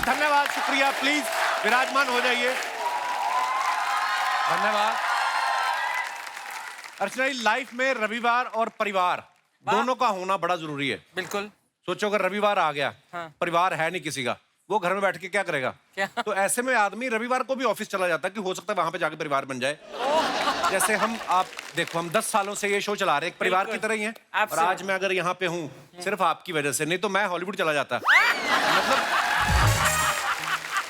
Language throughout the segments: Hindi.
धन्यवाद, शुक्रिया। प्लीज विराजमान हो जाइए। धन्यवाद। अर्चना जी, लाइफ में रविवार और परिवार दोनों का होना बड़ा जरूरी है। बिल्कुल। सोचो अगर रविवार आ गया, परिवार है नहीं किसी का, वो घर में बैठ के क्या करेगा? क्या? तो ऐसे में आदमी रविवार को भी ऑफिस चला जाता है कि हो सकता है वहां पे जाके परिवार बन जाए। जैसे आप देखो, हम 10 सालों से ये शो चला रहे हैं, एक परिवार की तरह ही है। और आज मैं अगर यहाँ पे हूँ सिर्फ आपकी वजह से, नहीं तो मैं हॉलीवुड चला जाता। मतलब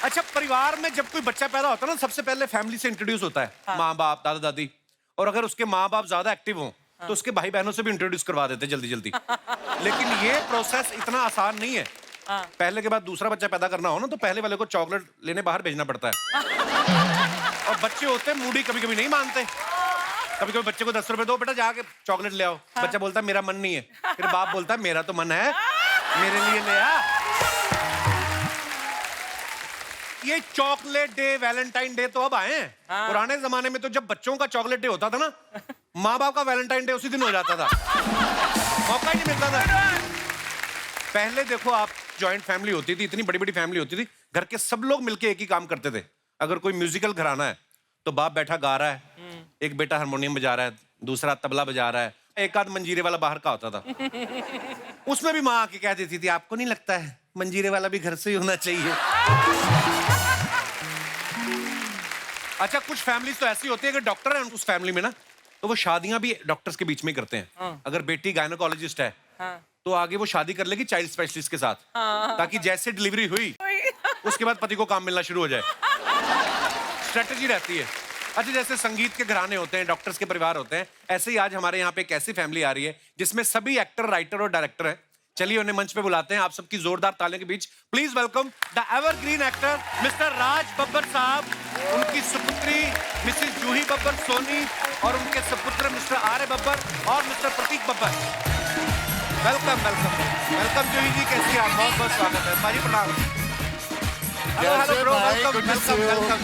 अच्छा, परिवार में जब कोई बच्चा पैदा होता है ना, सबसे पहले फैमिली से इंट्रोड्यूस होता है। माँ बाप, दादा दादी, और अगर उसके माँ बाप ज्यादा एक्टिव हों तो उसके भाई बहनों से भी इंट्रोड्यूस करवा देते जल्दी जल्दी। लेकिन ये प्रोसेस इतना आसान नहीं है। पहले के बाद दूसरा बच्चा पैदा करना हो ना, तो पहले वाले को चॉकलेट लेने बाहर भेजना पड़ता है। और बच्चे होते हैं मूडी, कभी कभी नहीं मानते। कभी कभी बच्चे को 10 रुपए दो, बेटा जाके चॉकलेट ले आओ। बच्चा बोलता है मेरा मन नहीं है। फिर बाप बोलता है मेरा तो मन है, मेरे लिए ले आ। ये चॉकलेट डे, वैलेंटाइन डे तो अब आए हैं। पुराने जमाने में तो जब बच्चों का चॉकलेट डे होता था ना, माँ बाप का वैलेंटाइन डे उसी दिन हो जाता था। मौका ही नहीं मिलता था। पहले देखो आप, जॉइंट फैमिली होती थी, इतनी बड़ी बड़ी फैमिली होती थी, घर के सब लोग मिलके एक ही काम करते थे। अगर कोई म्यूजिकल घराना है तो बाप बैठा गा रहा है, एक बेटा हारमोनियम बजा रहा है, दूसरा तबला बजा रहा है, एक आध मंजीरे वाला बाहर का होता था। उसमें भी माँ आके कह देती थी, आपको नहीं लगता है मंजीरे वाला भी घर से ही होना चाहिए? अच्छा, कुछ फैमिलीज तो ऐसी होती है कि डॉक्टर है उस फैमिली में ना, तो वो शादियां भी डॉक्टर्स के बीच में करते हैं। अगर बेटी गायनोकोलॉजिस्ट है तो आगे वो शादी कर लेगी चाइल्ड स्पेशलिस्ट के साथ, ताकि जैसे डिलीवरी हुई उसके बाद पति को काम मिलना शुरू हो जाए। स्ट्रेटजी रहती है। अच्छा, जैसे संगीत के घराने होते हैं, डॉक्टर्स के परिवार होते हैं, ऐसे ही आज हमारे यहाँ पे एक ऐसी फैमिली आ रही है जिसमें सभी एक्टर, राइटर और डायरेक्टर हैं। चलिए उन्हें मंच पे बुलाते हैं। आप सबकी जोरदार तालियों के बीच please welcome the evergreen actor mister Raj Babbar साहब, उनकी सुपुत्री मिसेस जूही बब्बर सोनी, और उनके सुपुत्र मिस्टर आर्य बब्बर और mister Prateek Babbar. Welcome welcome welcome Juhi ji, कैसी आप? बहुत बहुत स्वागत है। भाई प्रणाम। Hello hello bro, welcome welcome welcome.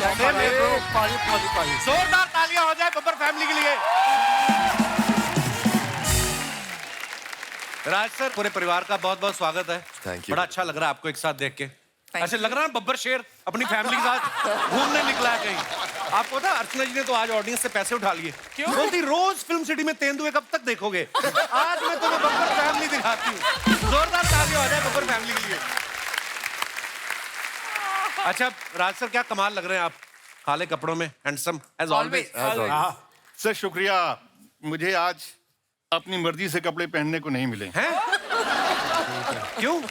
जोरदार तालियां हो जाए बब्बर फैमिली के लिए। राज सर, पूरे परिवार का बहुत बहुत स्वागत है। Thank you. बड़ा अच्छा लग रहा है आपको एक साथ देख के। ऐसे लग रहा है बब्बर शेर अपनी फैमिली के साथ घूमने निकला है कहीं। आपको पता, अर्चना जी ने तो आज ऑडियंस से पैसे उठा लिए। क्यों? बोलती रोज फिल्म सिटी में तेंदुए कब तक देखोगे, आज मैं तुम्हें बब्बर फैमिली दिखाती हूँ। जोरदार तालियां हो जाए बब्बर फैमिली के लिए। अच्छा राज सर, क्या कमाल लग रहे हैं आप काले कपड़ों में, हैंडसम एज ऑलवेज। सर शुक्रिया, मुझे आज अपनी मर्जी से कपड़े पहनने को नहीं मिले हैं। क्यों?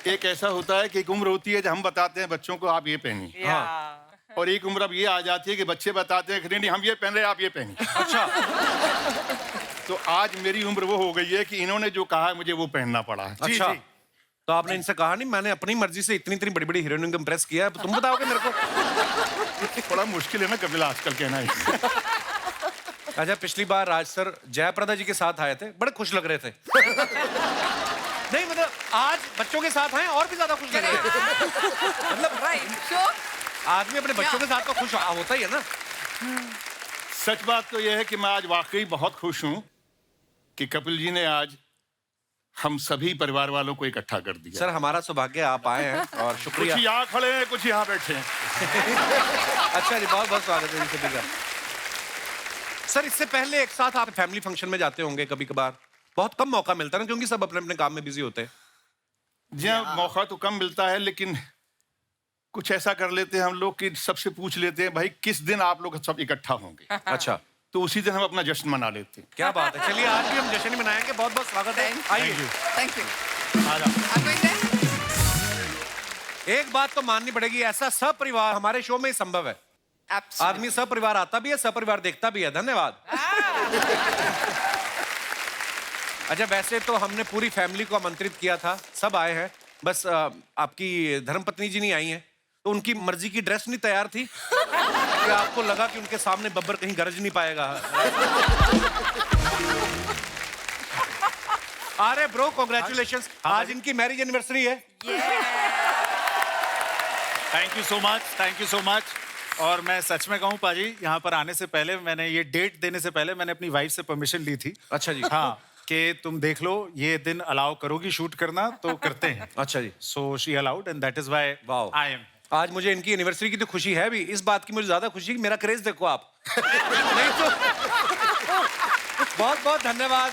एक ऐसा होता है कि एक उम्र होती है जब हम बताते हैं बच्चों को आप ये पहनिए, और एक उम्र अब ये आ जाती है कि बच्चे बताते हैं कि नहीं हम ये पहन रहे हैं, आप ये पहनिए। अच्छा। तो आज मेरी उम्र वो हो गई है कि इन्होंने जो कहा है मुझे वो पहनना पड़ा है। अच्छा, तो आपने इनसे कहा नहीं मैंने अपनी मर्जी से इतनी इतनी बड़ी बड़ी हीरोइन को इम्प्रेस किया, तुम बताओगे मेरे को? थोड़ा मुश्किल है ना कपिला आजकल कहना है। अच्छा, पिछली बार राज सर जयप्रदा जी के साथ आए थे, बड़े खुश लग रहे थे। नहीं मतलब आज बच्चों के साथ आए और भी ज्यादा खुश लग रहे हैं। मतलब आदमी अपने बच्चों के साथ तो खुश होता ही है ना। सच बात तो यह है कि मैं आज वाकई बहुत खुश हूं कि कपिल जी ने आज हम सभी परिवार वालों को इकट्ठा कर दिया। सर, हमारा सौभाग्य आप आए हैं और शुक्रिया। कुछ यहाँ खड़े हैं, कुछ यहाँ बैठे हैं। अच्छा जी, बहुत बहुत स्वागत है सभी का। सर, इससे पहले एक साथ आप फैमिली फंक्शन में जाते होंगे कभी कभार? बहुत कम मौका मिलता है ना, क्योंकि सब अपने अपने काम में बिजी होते हैं। जी हाँ, मौका तो कम मिलता है, लेकिन कुछ ऐसा कर लेते हैं हम लोग कि सबसे पूछ लेते हैं भाई किस दिन आप लोग सब इकट्ठा होंगे। अच्छा, तो उसी दिन हम अपना जश्न मना लेते हैं। क्या बात है। चलिए आज भी हम जश्न मनाएंगे। बहुत बहुत स्वागत है, आइए। Thank you. आ जाओ। एक बात तो माननी पड़ेगी, ऐसा सपरिवार हमारे शो में ही संभव है। आदमी सपरिवार आता भी है, सपरिवार देखता भी है। धन्यवाद। अच्छा, वैसे तो हमने पूरी फैमिली को आमंत्रित किया था, सब आए हैं, बस आपकी धर्मपत्नी जी नहीं आई हैं, तो उनकी मर्जी की ड्रेस नहीं तैयार थी कि आपको लगा कि उनके सामने बब्बर कहीं गरज नहीं पाएगा। अरे ब्रो, कांग्रेचुलेशंस, आज इनकी मैरिज एनिवर्सरी है। Thank you so much, thank you so much. और मैं सच में कहूँ पाजी, यहाँ पर आने से पहले मैंने ये डेट देने से पहले मैंने अपनी वाइफ से परमिशन ली थी। अच्छा जी। हाँ, कि तुम देख लो ये दिन अलाउ करोगी शूट करना तो करते हैं। अच्छा जी। So she allowed and that is why Wow. I am. आज मुझे इनकी एनिवर्सरी की तो खुशी है भी, इस बात की मुझे ज्यादा खुशी कि मेरा क्रेज देखो आप। नहीं तो बहुत बहुत धन्यवाद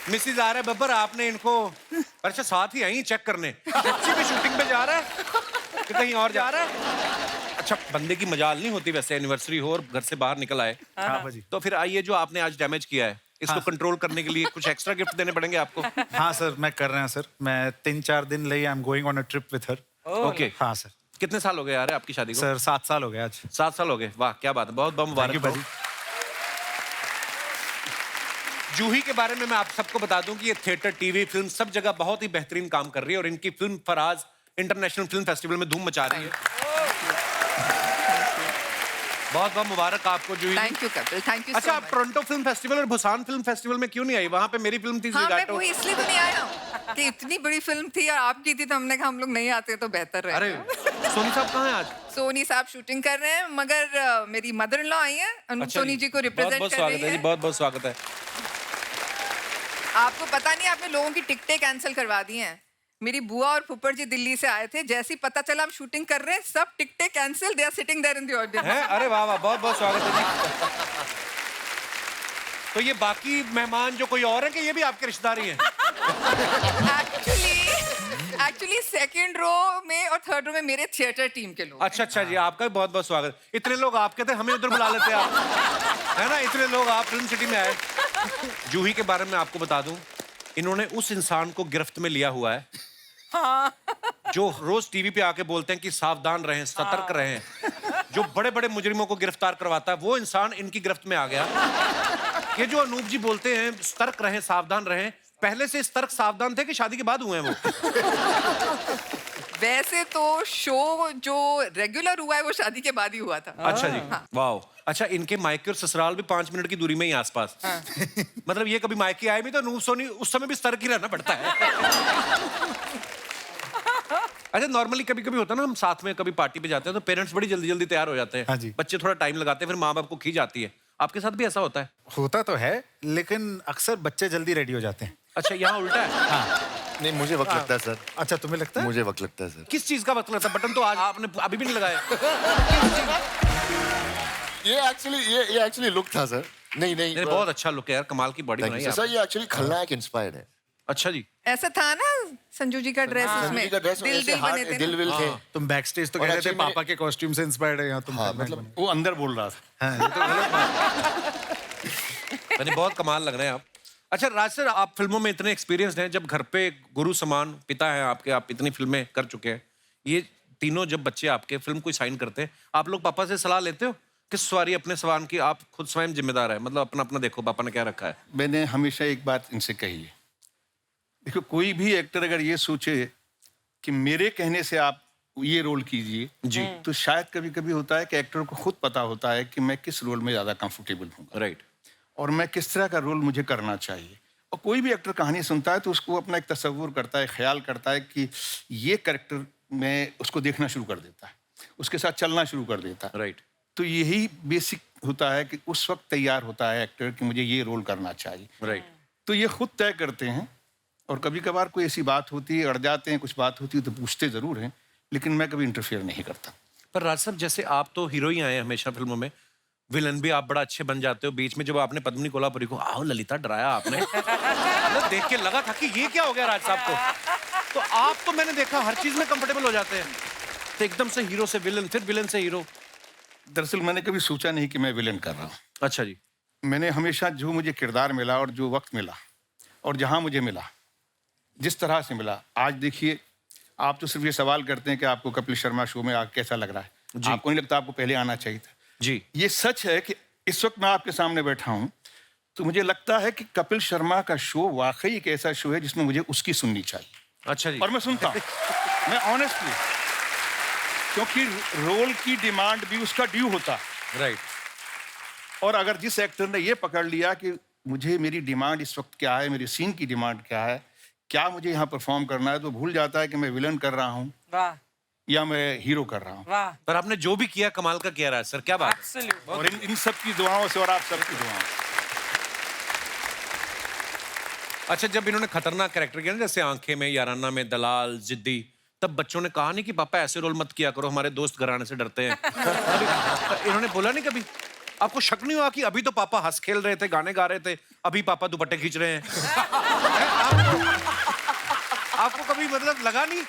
मिसिज आर्य बब्बर, आपने इनको अच्छा साथ ही आई चेक करने, सच्ची में शूटिंग पे जा रहा है कि कहीं और जा रहा है? अच्छा, बंदे की मजाल नहीं होती वैसे एनिवर्सरी हो और घर से बाहर निकल आए। हाँ भाजी। तो फिर आइए, जो आपने आज डैमेज किया है इसको कंट्रोल करने के लिए कुछ एक्स्ट्रा गिफ्ट देने पड़ेंगे आपको। हाँ सर, मैं कर रहे हैं सर, मैं 3-4 दिन ले I am going on a trip with her. Okay. हाँ सर। कितने साल हो गए यार आपकी शादी को? सर 7 साल हो गए आज। 7 साल हो गए, वाह क्या बात है, बहुत बहुत मुबारक Thank you, भाजी। जूही के बारे में मैं आप सबको बता दूं कि ये थिएटर, टीवी, फिल्म सब जगह बहुत ही बेहतरीन काम कर रही है और इनकी film Faraaz international film festival में धूम मचा रही है। बहुत बहुत मुबारक आपको Juhi. Thank you Kapil, thank you. अच्छा, आप टोरंटो फिल्म फेस्टिवल और बुसान फिल्म फेस्टिवल में क्यों नहीं आई? वहां पे मेरी फिल्म थी हाँ, मैं ज़िगाटो। वही इसलिए तो नहीं आया कि इतनी बड़ी फिल्म थी और आपकी थी, तो हमने कहा हम लोग नहीं आते तो बेहतर अरे रहेगा। सोनी साहब कहाँ हैं आज? सोनी साहब शूटिंग कर रहे हैं, मगर मेरी मदर इन लॉ आई है, सोनी जी को रिप्रेजेंट बहुत कर स्वागत रही है जी, है। बहुत बहुत स्वागत है। आपको पता नहीं, आपने लोगों की टिकटें कैंसिल करवा दी हैं। मेरी बुआ और फुप्पड़ जी दिल्ली से आए थे, जैसे ही पता चला हम शूटिंग कर रहे हैं, सब टिकटें cancel, they are sitting there in the audience. हैं? अरे वाह वाह, बहुत बहुत स्वागत है जी। तो ये बाकी मेहमान जो कोई और है कि ये भी आपके रिश्तेदार ही हैं? एक्चुअली सेकंड रो में और थर्ड रो में मेरे थिएटर टीम के लोग। अच्छा अच्छा जी, आपका भी बहुत बहुत स्वागत। इतने लोग आपके थे, हमें उधर बुला लेते आप, है ना? इतने लोग आप फिल्म सिटी में आए। जूही के बारे में आपको बता दूं, इन्होंने उस इंसान को गिरफ्त में लिया हुआ है जो रोज टीवी पे आके बोलते हैं कि सावधान रहें, सतर्क रहें, जो बड़े बड़े मुजरिमों को गिरफ्तार करवाता है, वो इंसान इनकी गिरफ्त में आ गया। ये जो अनूप जी बोलते हैं सतर्क रहें, सावधान रहें, पहले से सतर्क सावधान थे कि शादी के बाद हुए हैं वो? वैसे तो शो जो रेगुलर हुआ है वो शादी के बाद ही हुआ था। अच्छा जी, वाह। अच्छा, इनके मायके और ससुराल भी 5 मिनट की दूरी में ही आसपास। मतलब ये कभी मायके आए भी तो अनूप सोनी उस समय भी सतर्क ही रहना पड़ता है। अच्छा, नॉर्मली कभी कभी होता है ना, हम साथ में कभी पार्टी पे जाते हैं तो पेरेंट्स बड़ी जल्दी जल्दी तैयार हो जाते हैं। हाँ जी। बच्चे थोड़ा टाइम लगाते हैं, फिर माँ बाप को खींच आती है। आपके साथ भी ऐसा होता है? होता तो है, लेकिन अक्सर बच्चे जल्दी रेडी हो जाते हैं। अच्छा, यहाँ उल्टा है? हाँ। नहीं, मुझे वक्त लगता है सर। अच्छा, तुम्हें लगता है? मुझे वक्त लगता है सर। किस चीज का वक्त लगता है? बटन तो आज आपने अभी भी नहीं लगाया। ये एक्चुअली लुक था सर। नहीं नहीं, नहीं, बहुत अच्छा लुक है यार, कमाल की बॉडी थैंक बनाई यू सर। आपने। ये एक्चुअली खलनायक इंस्पायर्ड है। अच्छा जी। ऐसा था ना संजू जी का ड्रेस, उसमें संजू जी का ड्रेस में दिल ऐसे दिल बने हार्ट थे दिल ना? विल थे। तुम बैक स्टेज तो और कह रहे थे actually पापा के कॉस्ट्यूम से इंस्पायर्ड है, यहाँ तुम हाँ, खलनायक मतलब बने। वो अंदर बोल रहा था। हाँ, ये तो गलत बात है। यानी बहुत कमाल लग रहे हैं आप। अच्छा राज सर, आप फिल्मों में इतने एक्सपीरियंस हैं, जब घर पे गुरु समान पिता हैं आपके, आप इतनी फिल्में कर चुके हैं, ये तीनों जब बच्चे आपके फिल्म कोई साइन करते हैं, आप लोग पापा से सलाह लेते हो किस सवारी अपने सवान की? आप खुद स्वयं जिम्मेदार है, मतलब अपना अपना देखो पापा ने क्या रखा है। मैंने हमेशा एक बात इनसे कही है, देखो कोई भी एक्टर अगर ये सोचे कि मेरे कहने से आप ये रोल कीजिए जी, तो शायद कभी कभी होता है कि एक्टर को खुद पता होता है कि मैं किस रोल में ज्यादा कंफर्टेबल हूँ राइट। और मैं किस तरह का रोल मुझे करना चाहिए। और कोई भी एक्टर कहानी सुनता है तो उसको अपना एक तसव्वुर करता है, ख्याल करता है कि ये कैरेक्टर में उसको देखना शुरू कर देता है, उसके साथ चलना शुरू कर देता है। राइट। तो यही बेसिक होता है कि उस वक्त तैयार होता है एक्टर कि मुझे ये रोल करना चाहिए। राइट। तो ये खुद तय करते हैं और कभी कभार कोई ऐसी बात होती है, अड़ जाते हैं, कुछ बात होती है तो पूछते ज़रूर हैं, लेकिन मैं कभी इंटरफेयर नहीं करता। पर राज साहब, जैसे आप तो हीरो ही आए हैं हमेशा फिल्मों में, विलन भी आप बड़ा अच्छे बन जाते हो। बीच में जब आपने पद्मिनी कोल्हापुरी को आओ ललिता डराया आपने, मतलब देख के लगा था कि ये क्या हो गया राज साहब को। तो आप तो मैंने देखा हर चीज में कंफर्टेबल हो जाते हैं, तो एकदम से हीरो से विलन, फिर विलन से हीरो। दरअसल मैंने कभी सोचा नहीं कि मैं विलन कर रहा हूँ। अच्छा जी। मैंने हमेशा जो मुझे किरदार मिला और जो वक्त मिला और जहाँ मुझे मिला, जिस तरह से मिला, आज देखिए आप तो सिर्फ ये सवाल करते हैं कि आपको कपिल शर्मा शो में आके कैसा लग रहा है, आपको नहीं लगता आपको पहले आना चाहिए था? जी। ये सच है कि इस वक्त मैं आपके सामने बैठा हूँ तो मुझे लगता है कि कपिल शर्मा का शो वाकई एक ऐसा शो है जिसमें मुझे उसकी सुननी चाहिए, अच्छा जी। और मैं सुनता हूँ। मैं ऑनेस्टली, क्योंकि रोल की डिमांड भी उसका ड्यू होता है। राइट। और अगर जिस एक्टर ने ये पकड़ लिया कि मुझे मेरी डिमांड इस वक्त क्या है, मेरी सीन की डिमांड क्या है, क्या मुझे यहाँ परफॉर्म करना है, तो भूल जाता है कि मैं विलन कर रहा हूँ वाह या मैं हीरो कर रहा हूँ। वाह पर आपने जो भी किया कमाल का किया राज सर, क्या बात है। एब्सोल्यूट। और इन सब की दुआओं से और आप सबकी दुआओं से। अच्छा, जब इन्होंने खतरनाक कैरेक्टर किया ना, जैसे आंखें में, याराना में, दलाल, जिद्दी, तब बच्चों ने कहा नहीं कि पापा ऐसे रोल मत किया करो, हमारे दोस्त घर आने से डरते हैं। इन्होंने बोला नहीं कभी? आपको शक नहीं हुआ कि अभी तो पापा हंस खेल रहे थे, गाने गा रहे थे, अभी पापा दुपट्टे खींच रहे हैं? आपको कभी मतलब लगा नहीं?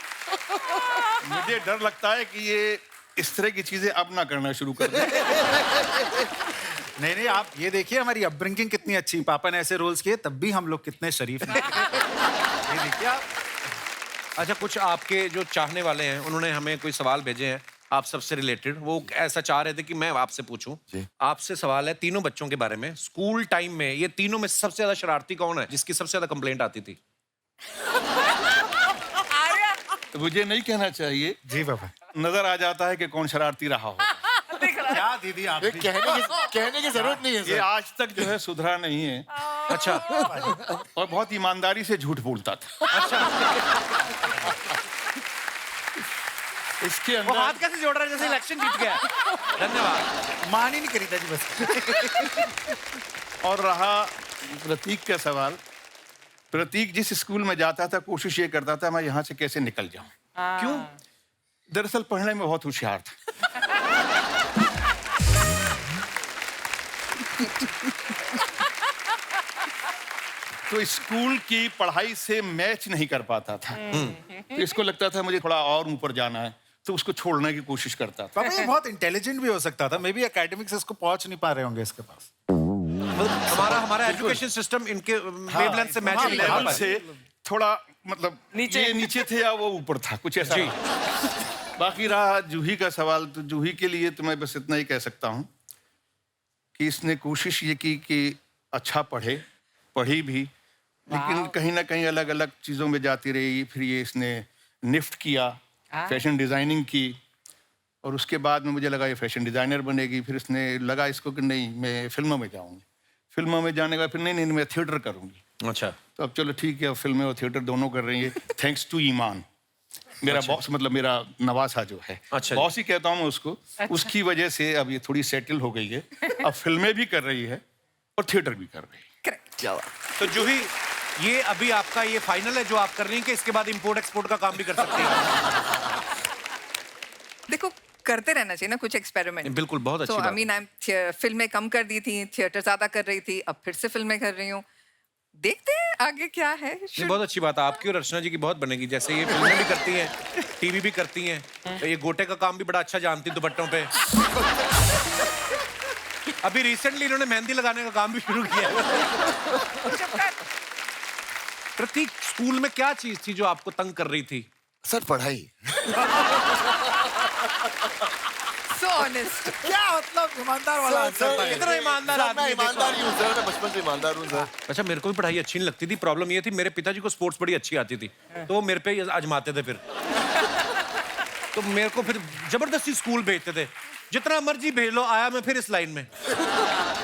मुझे डर लगता है कि ये इस तरह की चीजें अब ना करना शुरू कर दें। नहीं, आप ये देखिए हमारी अपब्रिंगिंग कितनी अच्छी। पापा ने ऐसे रोल्स किए तब भी हम लोग कितने शरीफ हैं। ये देखिए आप। अच्छा, कुछ आपके जो चाहने वाले हैं उन्होंने हमें कोई सवाल भेजे हैं आप सबसे रिलेटेड। वो ऐसा चाह रहे थे कि मैं आपसे पूछूं। आपसे सवाल है तीनों बच्चों के बारे में। स्कूल टाइम में ये तीनों में सबसे ज्यादा शरारती कौन है, जिसकी सबसे ज्यादा कंप्लेंट आती थी? तो मुझे नहीं कहना चाहिए, जी पापा। नजर आ जाता है कि कौन शरारती रहा हो। क्या दीदी आप ये कहने की जरूरत नहीं है ये सर। आज तक जो है सुधरा नहीं है अच्छा। और बहुत ईमानदारी से झूठ बोलता था। इसके वो हाथ अंदर कैसे जोड़ रहा है जैसे इलेक्शन जीत गया? धन्यवाद। मान ही नहीं करी था जी बस। और रहा प्रतीक का सवाल। प्रतीक जिस स्कूल में जाता था कोशिश ये करता था मैं यहाँ से कैसे निकल जाऊं। क्यों? दरअसल पढ़ने में बहुत होशियार था। तो स्कूल की पढ़ाई से मैच नहीं कर पाता था। तो इसको लगता था मुझे थोड़ा और ऊपर जाना है, तो उसको छोड़ने की कोशिश करता था। पापा ये बहुत इंटेलिजेंट भी हो सकता था। मे बी एकेडमिक से इसको पहुंच नहीं पा रहे होंगे इसके पास। हमारा एजुकेशन सिस्टम इनके वेवलेंथ से मैच नहीं कर लेवल पा से थोड़ा मतलब ये नीचे थे या वो ऊपर था, कुछ ऐसा। जी। बाकी रहा जूही का सवाल, तो जूही के लिए तो मैं बस इतना ही कह सकता हूँ कि इसने कोशिश ये की कि अच्छा पढ़ी भी, लेकिन कहीं ना कहीं अलग अलग चीज़ों में जाती रही। फिर ये इसने निफ्ट किया, फैशन डिज़ाइनिंग की, और उसके बाद में मुझे लगा ये फैशन डिज़ाइनर बनेगी। फिर इसने लगा इसको कि नहीं मैं फिल्मों में जाऊँगी। फिल्मों में जाने का फिर नहीं मैं थिएटर करूँगी। अच्छा। तो अब चलो ठीक है, अब फिल्में और थिएटर दोनों कर रही है, थैंक्स टू ईमान। मेरा बॉस मतलब मेरा नवासा जो है, अच्छा बॉस ही कहता हूँ मैं उसको। उसकी वजह से अब ये थोड़ी सेटल हो गई है। अब फिल्में भी कर रही है और थिएटर भी कर रही है। करेक्ट। क्या बात। तो जूही, ये अभी आपका ये फाइनल है जो आप कर रही हैं कि इसके बाद इंपोर्ट एक्सपोर्ट का काम भी कर सकती हैं? देखो करते रहना चाहिए ना कुछ एक्सपेरिमेंट। बिल्कुल, बहुत अच्छी तो बात आई मीन फिल्में कम कर दी थी, थिएटर ज्यादा कर रही थी, अब फिर से फिल्में कर रही हूँ। देखते हैं आगे क्या है। ये बहुत अच्छी बात है। आपकी और अर्चना जी की बहुत बनेगी। जैसे ये फिल्में भी करती हैं, टीवी भी करती हैं, तो ये गोटे का काम भी बड़ा अच्छा जानती दुपट्टों पे। अभी रिसेंटली इन्होंने मेहंदी लगाने का काम भी शुरू किया है। प्रतीक, स्कूल में क्या चीज थी जो आपको तंग कर रही थी? सर पढ़ाई। So honest. क्या मतलब ईमानदार वाला आंसर था ये। कितना ईमानदार सर, आदमी मैं है, देखो। ईमानदार ही हूँ सर, मैं बचपन से ईमानदार हूँ सर। अच्छा, मेरे को भी पढ़ाई अच्छी नहीं लगती थी। प्रॉब्लम ये थी मेरे पिताजी को स्पोर्ट्स बड़ी अच्छी आती थी, तो वो मेरे पे ही आजमाते थे। फिर तो मेरे को फिर जबरदस्ती स्कूल भेजते थे। जितना मर्जी भेज लो, आया मैं फिर इस लाइन में।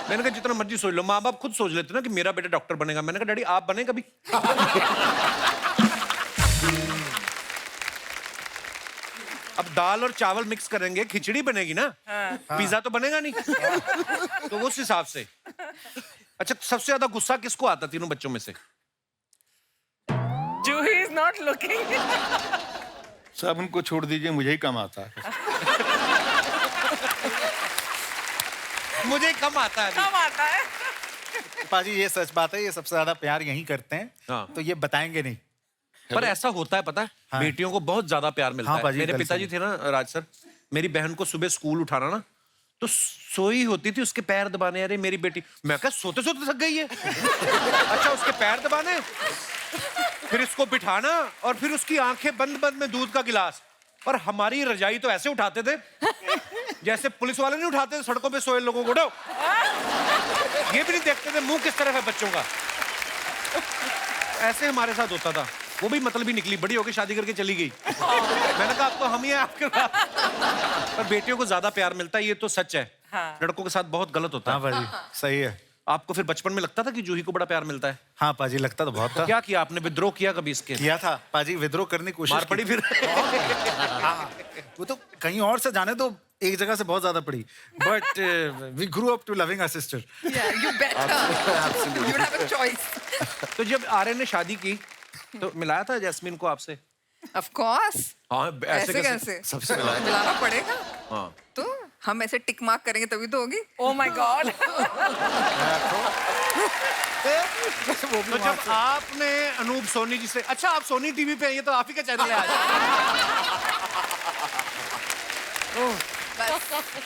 मैंने कहा जितना मर्जी सोच लो। माँ बाप खुद सोच लेते ना कि मेरा बेटा डॉक्टर बनेगा। मैंने कहा डैडी आप बने कभी? अब दाल और चावल मिक्स करेंगे, खिचड़ी बनेगी ना, पिज्जा तो बनेगा नहीं। तो उस हिसाब से। अच्छा, सबसे ज्यादा गुस्सा किसको आता तीनों बच्चों में से? Juhi is not looking. सब उनको छोड़ दीजिए, मुझे ही कम आता है। मुझे कम आता है अभी। कम आता है. पाजी ये सच बात है, ये सबसे ज्यादा प्यार यहीं करते हैं। हाँ। तो ये बताएंगे नहीं। पर ऐसा होता है, पता है, हाँ। बेटियों को बहुत ज्यादा प्यार मिलता हाँ, है। बाजी, मेरे कल पिताजी से। थे ना राज सर, मेरी बहन को सुबह स्कूल उठाना ना, तो सोई होती थी, उसके पैर दबाने। अरे मेरी बेटी, मैं क्या सोते सोते थक गई है। अच्छा, उसके पैर दबाने, फिर इसको बिठाना, और फिर उसकी आंखें बंद बंद में दूध का गिलास। और हमारी रजाई तो ऐसे उठाते थे जैसे पुलिस वाले नहीं उठाते थे सड़कों पे सोए लोगों को। उठो, ये भी नहीं देखते थे मुंह किस तरफ है बच्चों का। ऐसे हमारे साथ होता था। वो भी मतलब ही निकली, बड़ी होकर शादी करके चली गई। मैंने कहा अब तो हम ही हैं आपके साथ। पर बेटियों को ज्यादा प्यार मिलता है, ये तो सच है। हाँ। लड़कों के साथ बहुत गलत होता हाँ है। पाजी सही है। आपको फिर बचपन में लगता था कि जूही को बड़ा प्यार मिलता है? हाँ पाजी लगता तो बहुत था। क्या किया आपने? विद्रोह किया कभी इसके? किया था पाजी, विद्रोह करने की कोशिश मार पड़ी की। फिर? हाँ, वो तो कहीं और से जाने तो एक जगह से बहुत ज्यादा पड़ी। But we grew up to loving our sister. Yeah, you better. You would have a choice. तो जब आर्यन ने शादी की तो मिलाया था जैस्मीन को आपसे? Of course. हाँ ऐसे कैसे सबसे मिलाया। मिलाना पड़ेगा। हाँ तो हम ऐसे टिक मार्क करेंगे तभी तो होगी। Oh my God. तो जब आपने अनूप सोनी जी से, अच्छा आप सोनी टीवी पे हैं, ये तो आप ही का चैनल है आज।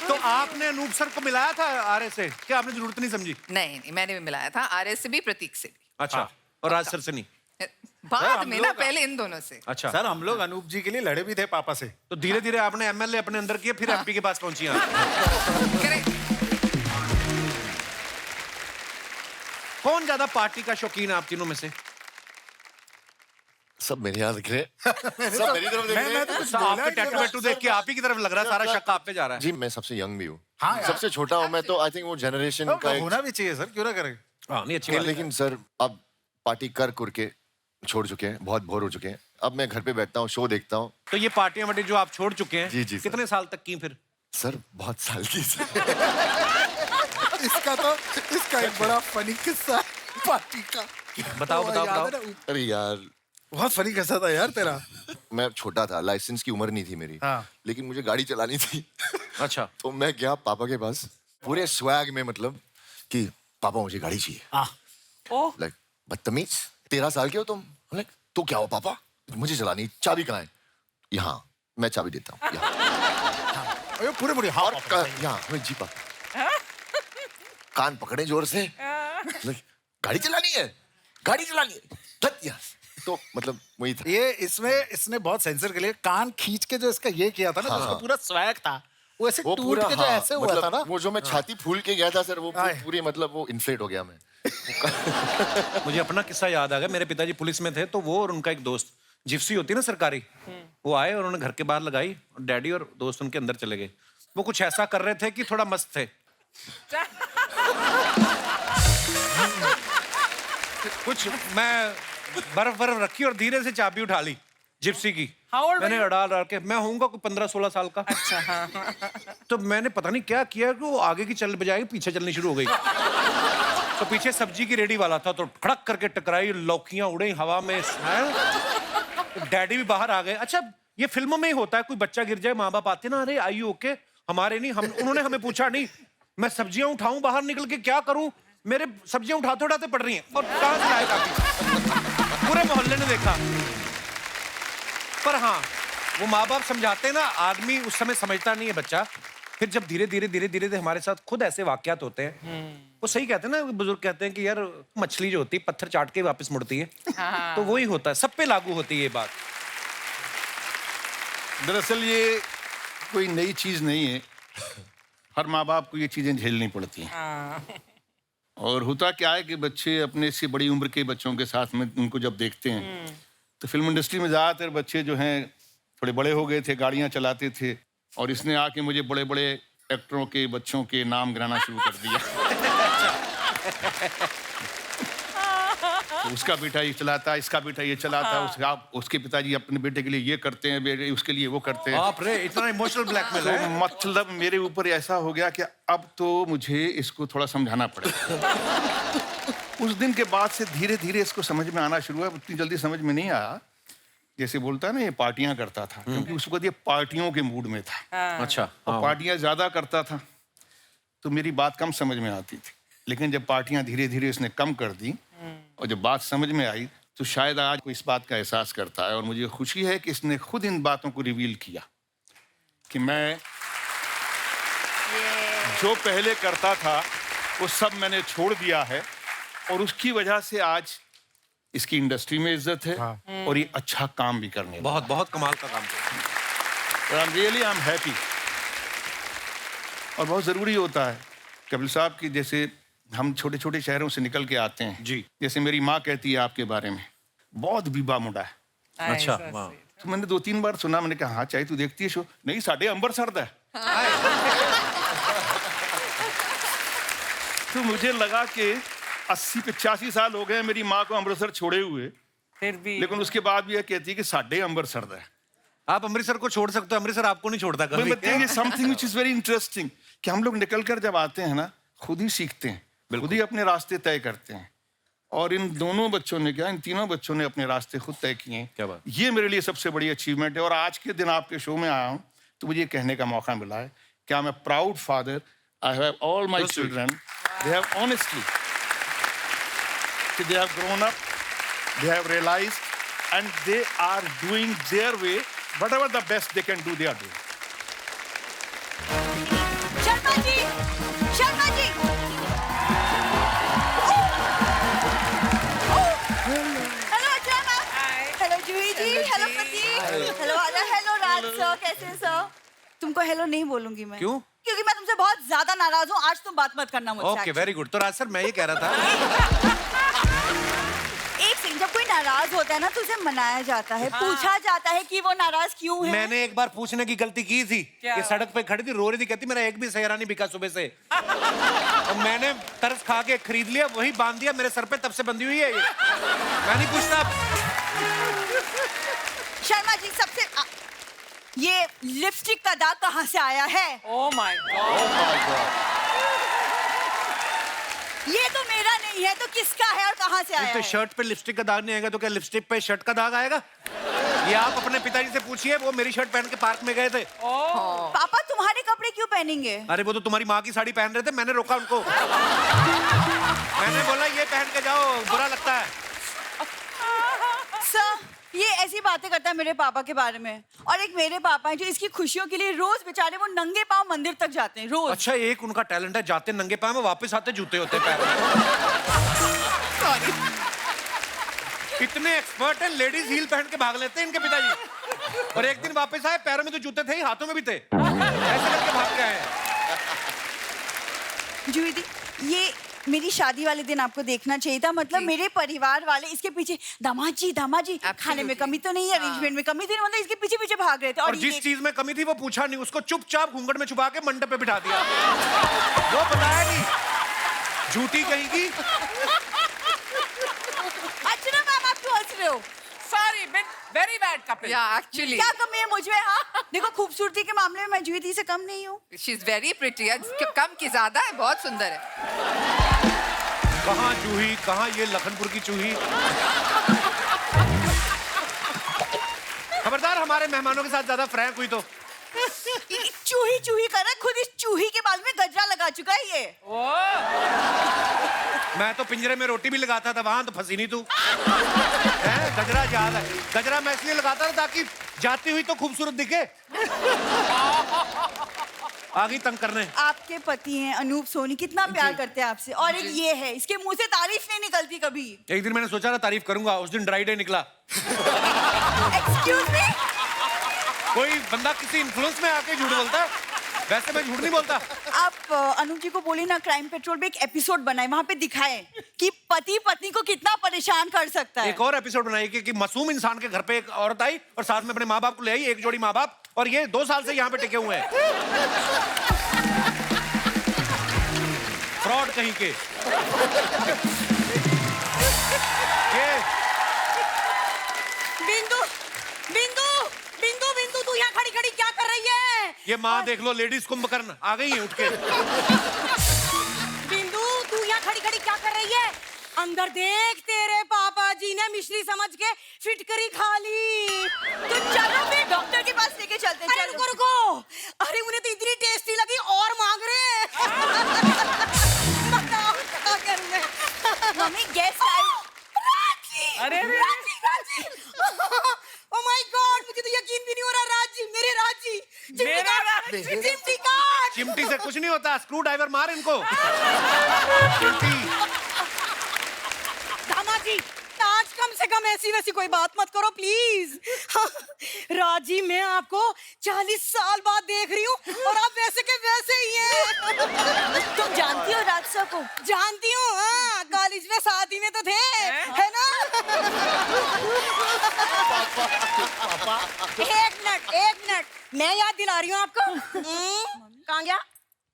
तो आपने अनूप सर को मिलाया था आर्य से, क्या आपने जरूरत नहीं समझी? नहीं नहीं, मैंने भी मिलाया था आर्य से भी, प्रतीक से भी। अच्छा, और राज सर से नहीं? बाद हम में ना, लोग- पहले इन दोनों से। अच्छा, सर हम लोग अनूप जी के लिए लड़े भी थे पापा से। तो धीरे धीरे आपने एमएलए अपने अंदर किए, फिर एमपी के पास पहुंची आप। करेक्ट। कौन ज्यादा पार्टी का शौकीन है आप तीनों में से? सब मेरे यहाँ दिख रहे हैं। सब मेरी तरफ देख रहे हैं। तो आपके टैटू वैटू देख के आप ही की तरफ लग रहा है, सारा शक आप पे जा रहा है। जी मैं सबसे यंग भी हूँ। हाँ यार। सबसे छोटा हूँ मैं, तो आई थिंक वो जनरेशन का एक। होना भी चाहिए सर, क्यों ना करें। हाँ नहीं, अच्छी नहीं, बात है। लेकिन सर अब पार्टी कर के छोड़ चुके हैं, बहुत बोर हो चुके हैं। अब मैं घर पे बैठता हूँ, शो देखता हूँ। तो ये पार्टियां वार्टी जो आप छोड़ चुके हैं, जी, जी, सर। कितने साल तक की फिर? सर बहुत साल की सर। इसका एक बड़ा फनी किस्सा है पार्टी का। बताओ वो बताओ याद है बताओ। ना? अरे यार बहुत फनी किस्सा था यार तेरा। मैं छोटा था, लाइसेंस की उम्र नहीं थी मेरी। हाँ। लेकिन मुझे गाड़ी चलानी थी। अच्छा, तो मैं गया पापा के पास पूरे स्वैग में, मतलब कि पापा मुझे गाड़ी चाहिए। ओह लाइक बदतमीज, 13 साल के हो तुम? लाइक तो क्या हो पापा, मुझे चलानी, चाबी कहाँ है? यहाँ, मैं चाबी देता हूँ यहाँ। अरे पूरे पूरे हाँ और पापा। यहाँ मैं जी पापा। कान पकड़े जोर से, लाइक गाड़ी चलानी है, गाड़ी चलानी है, धत यहाँ। तो मतलब वही था। ये इसमें इसने बहुत सेंसर के लिए कान खींच के जो इसका ये किया था ना, हाँ, तो उसका हाँ। पूरा स्वैग था। वो ऐसे वो टूट पूरा के जो हाँ, ऐसे हुआ मतलब था ना। वो जो मैं छाती फूल के गया था सर, वो आए। पूरी मतलब वो इन्फ्लेट हो गया मैं। मुझे अपना किस्सा याद आ गया। मेरे पिताजी पुलिस में थे, तो वो और उनका एक दोस्त, जिप्सी होती है ना सरकारी, वो आए और उन्होंने घर के बाहर लगाई, और डैडी और दोस्त उनके अंदर चले गए। वो कुछ ऐसा कर रहे थे कि थोड़ा मस्त थे। कुछ मैं बर्फ रखी और धीरे से चाबी उठा ली जिप्सी की। How old were मैंने you? अड़ा के, मैं होऊंगा कोई 15-16 साल का। अच्छा हाँ। तो मैंने पता नहीं क्या किया कि वो आगे की चल बजाय पीछे चलनी शुरू हो गई। तो पीछे सब्जी की रेडी वाला था, तो खड़क करके टकराई, लौकियां उड़े हवा में। तो डैडी भी बाहर आ गए। अच्छा, ये फिल्मों में ही होता है, कोई बच्चा गिर जाए, माँ बाप आते ना, अरे आई ओके? हमारे नहीं, हम उन्होंने हमें पूछा नहीं। मैं सब्जियां उठाऊं बाहर निकल के, क्या करूं? मेरे सब्जियां उठाते उठाते पड़ रही हैं, और कहां से आए काफी, पूरे मोहल्ले ने देखा। पर हाँ, वो माँ बाप समझाते हैं ना, आदमी उस समय समझता नहीं है बच्चा। फिर जब धीरे धीरे हमारे साथ खुद ऐसे वाकयात होते हैं, वो सही कहते हैं ना, बुजुर्ग कहते हैं कि यार मछली जो होती है पत्थर चाट के वापस मुड़ती है। तो वही होता है, सब पे लागू होती है ये बात। दरअसल ये कोई नई चीज नहीं है, हर माँ बाप को ये चीजें झेलनी पड़ती हैं। और होता क्या है कि बच्चे अपने से बड़ी उम्र के बच्चों के साथ में उनको जब देखते हैं, तो फिल्म इंडस्ट्री में ज़्यादातर बच्चे जो हैं थोड़े बड़े हो गए थे, गाड़ियाँ चलाते थे, और इसने आके मुझे बड़े बड़े एक्टरों के बच्चों के नाम गिनाना शुरू कर दिया। तो उसका बेटा ये चलाता, इसका बेटा ये चलाता, उसके पिताजी अपने बेटे के लिए ये करते हैं, बेटे उसके लिए वो करते हैं। बाप रे, इतना इमोशनल ब्लैकमेल तो है। मतलब मेरे ऊपर ऐसा हो गया कि अब तो मुझे इसको थोड़ा समझाना पड़ेगा। उस दिन के बाद से धीरे धीरे इसको समझ में आना शुरू हुआ। उतनी जल्दी समझ में नहीं आया, जैसे बोलता है ना, ये पार्टियां करता था, क्योंकि उस वक्त ये पार्टियों के मूड में था। अच्छा, और पार्टियां ज्यादा करता था, तो मेरी बात कम समझ में आती थी। लेकिन जब पार्टियां धीरे धीरे इसने कम कर दी और जब बात समझ में आई, तो शायद आज को इस बात का एहसास करता है। और मुझे खुशी है कि इसने खुद इन बातों को रिवील किया कि मैं जो पहले करता था वो सब मैंने छोड़ दिया है, और उसकी वजह से आज इसकी इंडस्ट्री में इज्जत है। और ये अच्छा काम भी करने लगा। बहुत बहुत कमाल का काम किया। और आई एम हैप्पी। और बहुत ज़रूरी होता है कपिल साहब कि जैसे हम छोटे छोटे शहरों से निकल के आते हैं जी। जैसे मेरी माँ कहती है आपके बारे में, बहुत बीबा मुंडा है। अच्छा, वाह। तो मैंने 2-3 बार सुना, मैंने कहा हाँ चाहे तू देखती है शो, नहीं साढ़े अंबर सर्द है। तो मुझे लगा कि 80-85 साल हो गए मेरी माँ को अमृतसर छोड़े हुए, फिर भी लेकिन उसके बाद भी यह कहती है कि साढ़े अंबर सर्द है। आप अमृतसर को छोड़ सकते हो, अमृतसर आपको नहीं छोड़ता कभी। Something which is very interesting कि हम लोग निकल कर जब आते हैं ना, खुद ही सीखते हैं, खुद ही अपने रास्ते तय करते हैं। और इन दोनों बच्चों ने क्या, इन तीनों बच्चों ने अपने रास्ते खुद तय किए हैं। क्या बात। ये मेरे लिए सबसे बड़ी अचीवमेंट है। और आज के दिन आपके शो में आया हूँ तो मुझे ये कहने का मौका मिला है कि I am a proud father. I have all my children, they have honestly, they have grown up, they have realized, and they are doing their way, whatever the best they can do, they are doing. Sharma ji, Sharma ji. Hello अचानक। Hello Juhi ji, hello Prateek, hello आजा, हेलो राज सर, कैसे हैं सर? तुमको हेलो नहीं बोलूंगी मैं। क्यों? क्योंकि मैं तुमसे बहुत ज्यादा नाराज हूँ। आज तुम बात मत करना मुझसे। Okay, very good. तो राज सर, मैं ये कह रहा था, एक सेकंड, जब कोई नाराज होता है ना तो उसे मनाया जाता है, पूछा जाता है कि वो नाराज क्यों है। मैंने एक बार पूछने की गलती की थी कि सड़क पे खड़ी थी, रो रही थी, कहती मेरा एक भी सेहरा नहीं बिका सुबह से। और मैंने तरस खा के खरीद लिया, वही बांध दिया मेरे सर पे, तब से बंधी हुई है ये। मैं नहीं पूछता। शर्मा जी, सबसे ये लिपस्टिक का दाग कहाँ से आया है? Oh my God. ये तो मेरा नहीं है, तो किसका है और कहाँ से आया तो है? शर्ट पे लिपस्टिक का दाग नहीं आएगा तो क्या लिपस्टिक पे शर्ट का दाग आएगा? ये आप अपने पिताजी से पूछिए, वो मेरी शर्ट पहन के पार्क में गए थे। पापा तुम्हारे कपड़े क्यों पहनेंगे? अरे वो तो तुम्हारी माँ की साड़ी पहन रहे थे, मैंने रोका उनको। मैंने बोला ये पहन के जाओ, बुरा लगता है। सर, ये ऐसी बातें करता है मेरे पापा के बारे में। और एक मेरे पापा हैं जो इसकी खुशियों के लिए रोज बेचारे वो नंगे पांव मंदिर तक जाते हैं, रोज। अच्छा, एक उनका टैलेंट है, जाते नंगे पाँव में, वापस आते जूते होते पैर में। इतने एक्सपर्ट हैं, लेडीज हील पहन के भाग लेते हैं इनके पिताजी। और एक दिन वापस आए, पैरों में तो जूते थे ही, हाथों में भी थे, ऐसे करके भाग के आए। जूही दी, ये मेरी शादी वाले दिन आपको देखना चाहिए था। मतलब मेरे परिवार वाले इसके पीछे, दामाद जी खाने में कमी तो नहीं है, अरेंजमेंट में कमी थी, मतलब इसके पीछे पीछे भाग रहे थे। और जिस चीज में कमी थी वो पूछा नहीं, उसको चुपचाप घूंघट में छुपा के मंडप पे बिठा दिया। वो बताया नहीं, झूठी कहेगी। अच्छा मैम, आप क्यों हंस रहे हो? Sorry, very bad couple. Yeah, actually. क्या कमी है मुझ में? हाँ, देखो खूबसूरती के मामले में मैं जूही दी से कम नहीं हूँ। She's very pretty. कम की ज्यादा है, बहुत सुंदर है। कहाँ जूही, कहाँ ये लखनपुर की चूही। खबरदार हमारे मेहमानों के साथ ज्यादा फ्रैंक हुई तो। चूही चूही कर रहा है, खुद इस चूही के बाल में गजरा लगा चुका है ये। मैं तो पिंजरे में रोटी भी लगाता था, वहां तो फंसी नहीं तू। है, गजरा याद है, गजरा मैं इसलिए लगाता था ताकि जाती हुई तो खूबसूरत दिखे। आगे तंग करने। आपके पति हैं अनूप सोनी, कितना प्यार करते हैं आपसे। और एक ये है, इसके मुंह से तारीफ नहीं निकलती कभी। एक दिन मैंने सोचा था तारीफ करूंगा, उस दिन ड्राई डे निकला। एक्सक्यूज मी, कोई बंदा किसी इन्फ्लुएंस में आके झूठ बोलता है, वैसे मैं झूठ नहीं बोलता। आप अनूप जी को बोलिए ना, क्राइम पेट्रोल पे एक एपिसोड बनाए, वहाँ पे दिखाए कि पति पत्नी को कितना परेशान कर सकता है। एक और एपिसोड बनाइए कि मासूम इंसान के घर पे एक औरत आई और साथ में अपने माँ बाप को ले आई, एक जोड़ी माँ बाप, और ये 2 साल से यहाँ पे टिके हुए हैं। फ्रॉड कहीं के। ये बिंदु बिंदु बिंदु बिंदु, तू यहाँ खड़ी खड़ी क्या कर रही है? ये माँ देख लो, लेडीज कुंभकर्ण आ गई है उठ के। बिंदु, तू यहाँ खड़ी खड़ी क्या कर रही है? अंदर देख, तेरे पापा जी ने मिश्री समझ के फिटकरी खा ली। तो चलो फिर डॉक्टर के पास लेके चलते हैं। रुको रुको, अरे उन्हें तो इतनी टेस्टी लगी और मांग रहे हैं। बताओ क्या करूं मैं? मम्मी गेस्ट आई। अरे ओह माय गॉड, मुझे तो यकीन भी नहीं हो रहा। राजी, मेरे राजी, चिमटी काट। चिमटी से कुछ नहीं होता, स्क्रू ड्राइवर मार इनको। चिमटी। दामाजी, आज कम से कम ऐसी वैसी कोई बात मत करो प्लीज। राजी, मैं आपको 40 साल बाद देख रही हूँ और आप वैसे के वैसे ही हैं। तुम जानती हो राजसा को? जानती हूँ, हाँ, कॉलेज में शादी में तो थे, है ना? एक मिनट, मैं याद दिला रही हूँ आपको। कहाँ गया?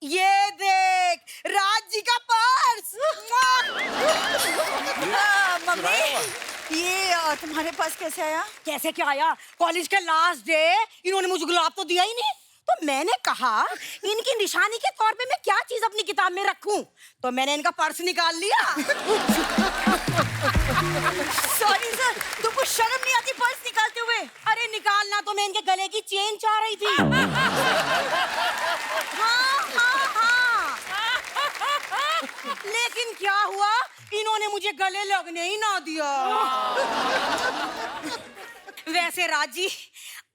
ये देख, राज जी का पर्स। मम्मी, ये तुम्हारे पास कैसे आया? कैसे क्या आया? कॉलेज के लास्ट डे इन्होंने मुझे गुलाब तो दिया ही नहीं, तो मैंने कहा इनकी निशानी के तौर पे मैं क्या चीज अपनी किताब में रखूं, तो मैंने इनका पर्स निकाल लिया। सॉरी सर, तुमको शर्म नहीं आती पर्स निकालते हुए? अरे निकालना तो मैं इनके गले की चेन चाह रही थी। हाँ हाँ हाँ, लेकिन क्या हुआ, इन्होंने मुझे गले लगने ही ना दिया। वैसे राजी,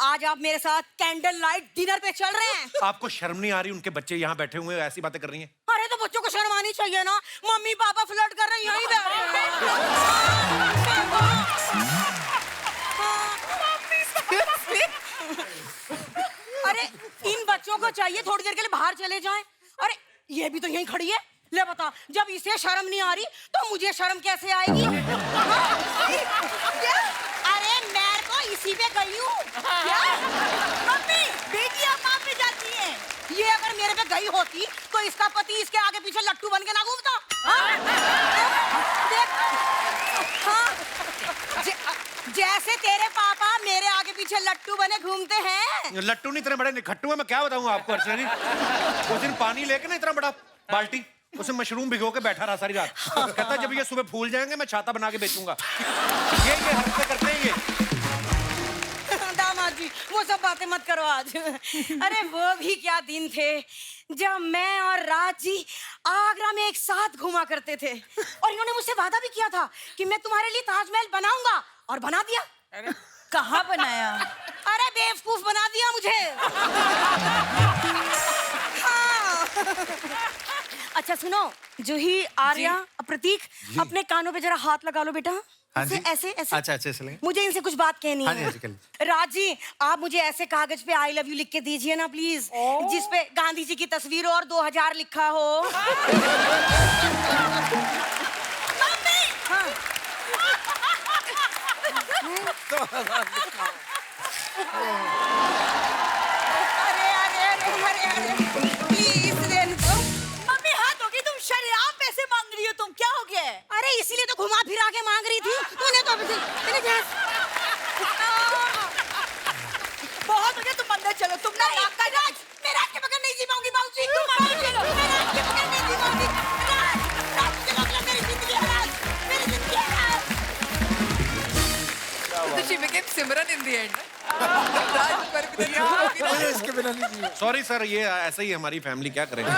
आज आप मेरे साथ कैंडल लाइट डिनर पे चल रहे हैं। आपको शर्म नहीं आ रही? उनके बच्चे यहाँ बैठे हुए ऐसी बातें कर रही हैं। अरे तो बच्चों को शर्म आनी चाहिए ना, मम्मी पापा फ्लर्ट कर रहे हैं यहीं बैठे हैं। अरे इन बच्चों को चाहिए थोड़ी देर के लिए बाहर चले जाएं। अरे ये भी तो यहीं खड़ी है। ले बता, जब इसे शर्म नहीं आ रही तो मुझे शर्म कैसे आएगी? अरे मैं तो इसी पे गई हूँ। मम्मी, बेटी अब माँ पे जाती है। ये अगर मेरे पे गई होती तो इसका पति इसके आगे पीछे लट्टू बन के ना घूमता। देख, हाँ, जैसे तेरे पापा मेरे आगे पीछे लट्टू बने घूमते हैं। लट्टू नहीं, इतने बड़े निखट्टू है। मैं क्या बताऊँ आपको अर्चना जी, उस दिन पानी लेके ना इतना बड़ा बाल्टी, उसमें मशरूम भिगो के बैठा रहा सारी रात। कहता जब ये सुबह फूल जाएंगे मैं छाता बना के बेचूंगा। ये हरकतें करते हैं ये। दामाद जी, वो सब बातें मत करो आज। अरे वो भी क्या दिन थे जब मैं और राज जी आगरा में एक साथ घुमा करते थे, और इन्होंने मुझसे वादा भी किया था कि मैं तुम्हारे लिए ताजमहल बनाऊंगा, और बना दिया। अरे कहाँ बनाया? अरे बेवकूफ बना दिया मुझे। हाँ। अच्छा सुनो, जूही, आर्या, प्रतीक, अपने कानों पे जरा हाथ लगा लो बेटा। हाँ ऐसे जी। ऐसे ऐसे। अच्छा अच्छा, चलेंगे। मुझे इनसे कुछ बात कहनी हाँ है। जी, हाँ जी, करिए। राज जी, आप मुझे ऐसे कागज पे आई लव यू लिख के दीजिए ना प्लीज, जिसपे गांधी जी की तस्वीर और 2000 लिखा हो। मम्मी! हाँ। अरे अरे अरे अरे अरे, प्लीज रहने दो। मम्मी हाथ होगी, तुम शरेआम पैसे मांग रही हो, तुम क्या हो गया है? अरे इसीलिए तो घुमा फिरा के मांग रही थी तूने तो अभी बहुत हो गया, तुम अंदर चलो। तुम ना नाक का राज, मैं राज के बगैर नहीं जी पाऊंगी बाबूजी। तुम अंदर चलो, मैं राज के बगैर नहीं जी पाऊंगी। राज, राज के बगैर मेरी जिंदगी है। राज, मेरी जिंदगी है। राज। So she became Simran in the end. राज पर भी तो मुझे इसके बिना नहीं जिया। सॉरी सर, ये ऐसा ही हमारी फैमिली, क्या करेंगे।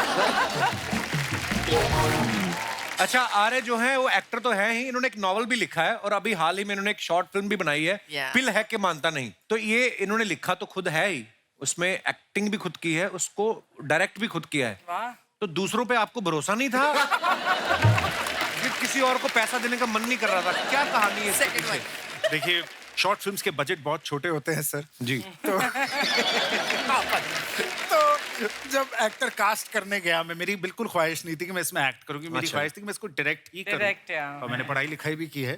अच्छा, आर्य जो है वो एक्टर तो है ही, इन्होंने एक नॉवल भी लिखा है और अभी हाल ही में इन्होंने एक शॉर्ट फिल्म भी बनाई है, Yeah. पिल है कि मानता नहीं। तो ये इन्होंने लिखा तो खुद है ही, उसमें एक्टिंग भी खुद की है, उसको डायरेक्ट भी खुद किया है। वाह। तो दूसरों पे आपको भरोसा नहीं था? कि किसी और को पैसा देने का मन नहीं कर रहा था? क्या कहानी है इसके Second पीछे? one. देखिए, शॉर्ट फिल्म्स के बजट बहुत छोटे होते हैं सर। जी। तो जब एक्टर कास्ट करने गया, मैं, मेरी बिल्कुल ख्वाहिश नहीं थी कि मैं इसमें एक्ट करूंगी। मेरी अच्छा। ख्वाहिश थी कि मैं इसको डायरेक्ट ही करूं। Direct, yeah. और मैंने पढ़ाई लिखाई भी की है।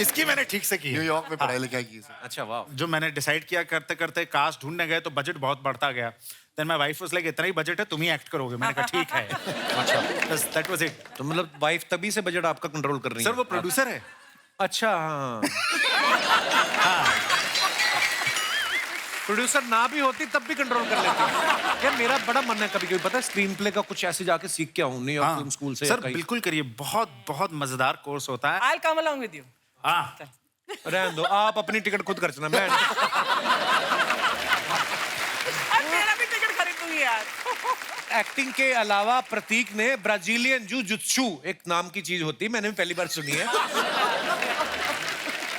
इसकी मैंने ठीक से की है। न्यूयॉर्क में पढ़ाई लिखाई की सर। अच्छा, वाह। जो मैंने डिसाइड किया, करते करते कास्ट ढूंढने गए तो बजट बहुत बढ़ता गया। Then my wife was like, इतना ही बजट है, तुम ही एक्ट करोगे। मैंने कहा ठीक है। अच्छा, बस दैट वाज इट। तो मतलब वाइफ तभी से बजट आपका कंट्रोल कर रही है? सर वो प्रोड्यूसर है। अच्छा, हाँ। प्रोड्यूसर ना भी होती तब भी कंट्रोल कर लेती। यार मेरा बड़ा मन है कभी कभी, पता है, स्क्रीन प्ले का कुछ ऐसे जाके सीख के आऊं, न्यूयॉर्क फिल्म स्कूल से। सर बिल्कुल करिए, बहुत बहुत मजेदार कोर्स होता है। I'll come along with you. हाँ, रहने दो, आप अपनी टिकट खुद खर्चना, मैं अब मेरा भी टिकट खरीद दूंगी यार। एक्टिंग के अलावा प्रतीक ने ब्राजीलियन जू-जुत्सु एक नाम की चीज होती है, मैंने भी पहली बार सुनी है।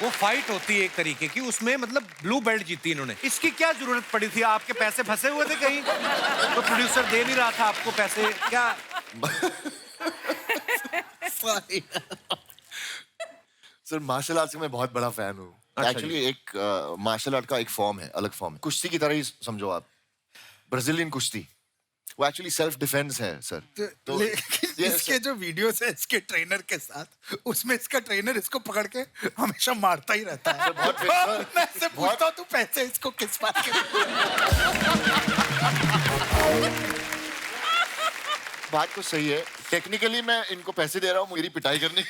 वो फाइट होती है एक तरीके की, उसमें मतलब ब्लू बेल्ट जीती इन्होंने। इसकी क्या जरूरत पड़ी थी? आपके पैसे फंसे हुए थे कहीं? तो प्रोड्यूसर दे नहीं रहा था आपको पैसे, क्या? सर मार्शल आर्ट्स का मैं बहुत बड़ा फैन हूँ। अच्छा एक्चुअली एक मार्शल आर्ट का एक फॉर्म है, अलग फॉर्म है, कुश्ती की तरह ही समझो आप। ब्राजीलियन कुश्ती वो एक्चुअली सेल्फ डिफेंस है सर। तो लेकिन ये इसके जो वीडियोस है इसके ट्रेनर के साथ, उसमें इसका ट्रेनर इसको पकड़ के हमेशा मारता ही रहता है। बहुत मैं इससे पूछता हूँ, तू पैसे इसको किस बात के? बात तो सही है, टेक्निकली मैं इनको पैसे दे रहा हूँ मेरी पिटाई करने।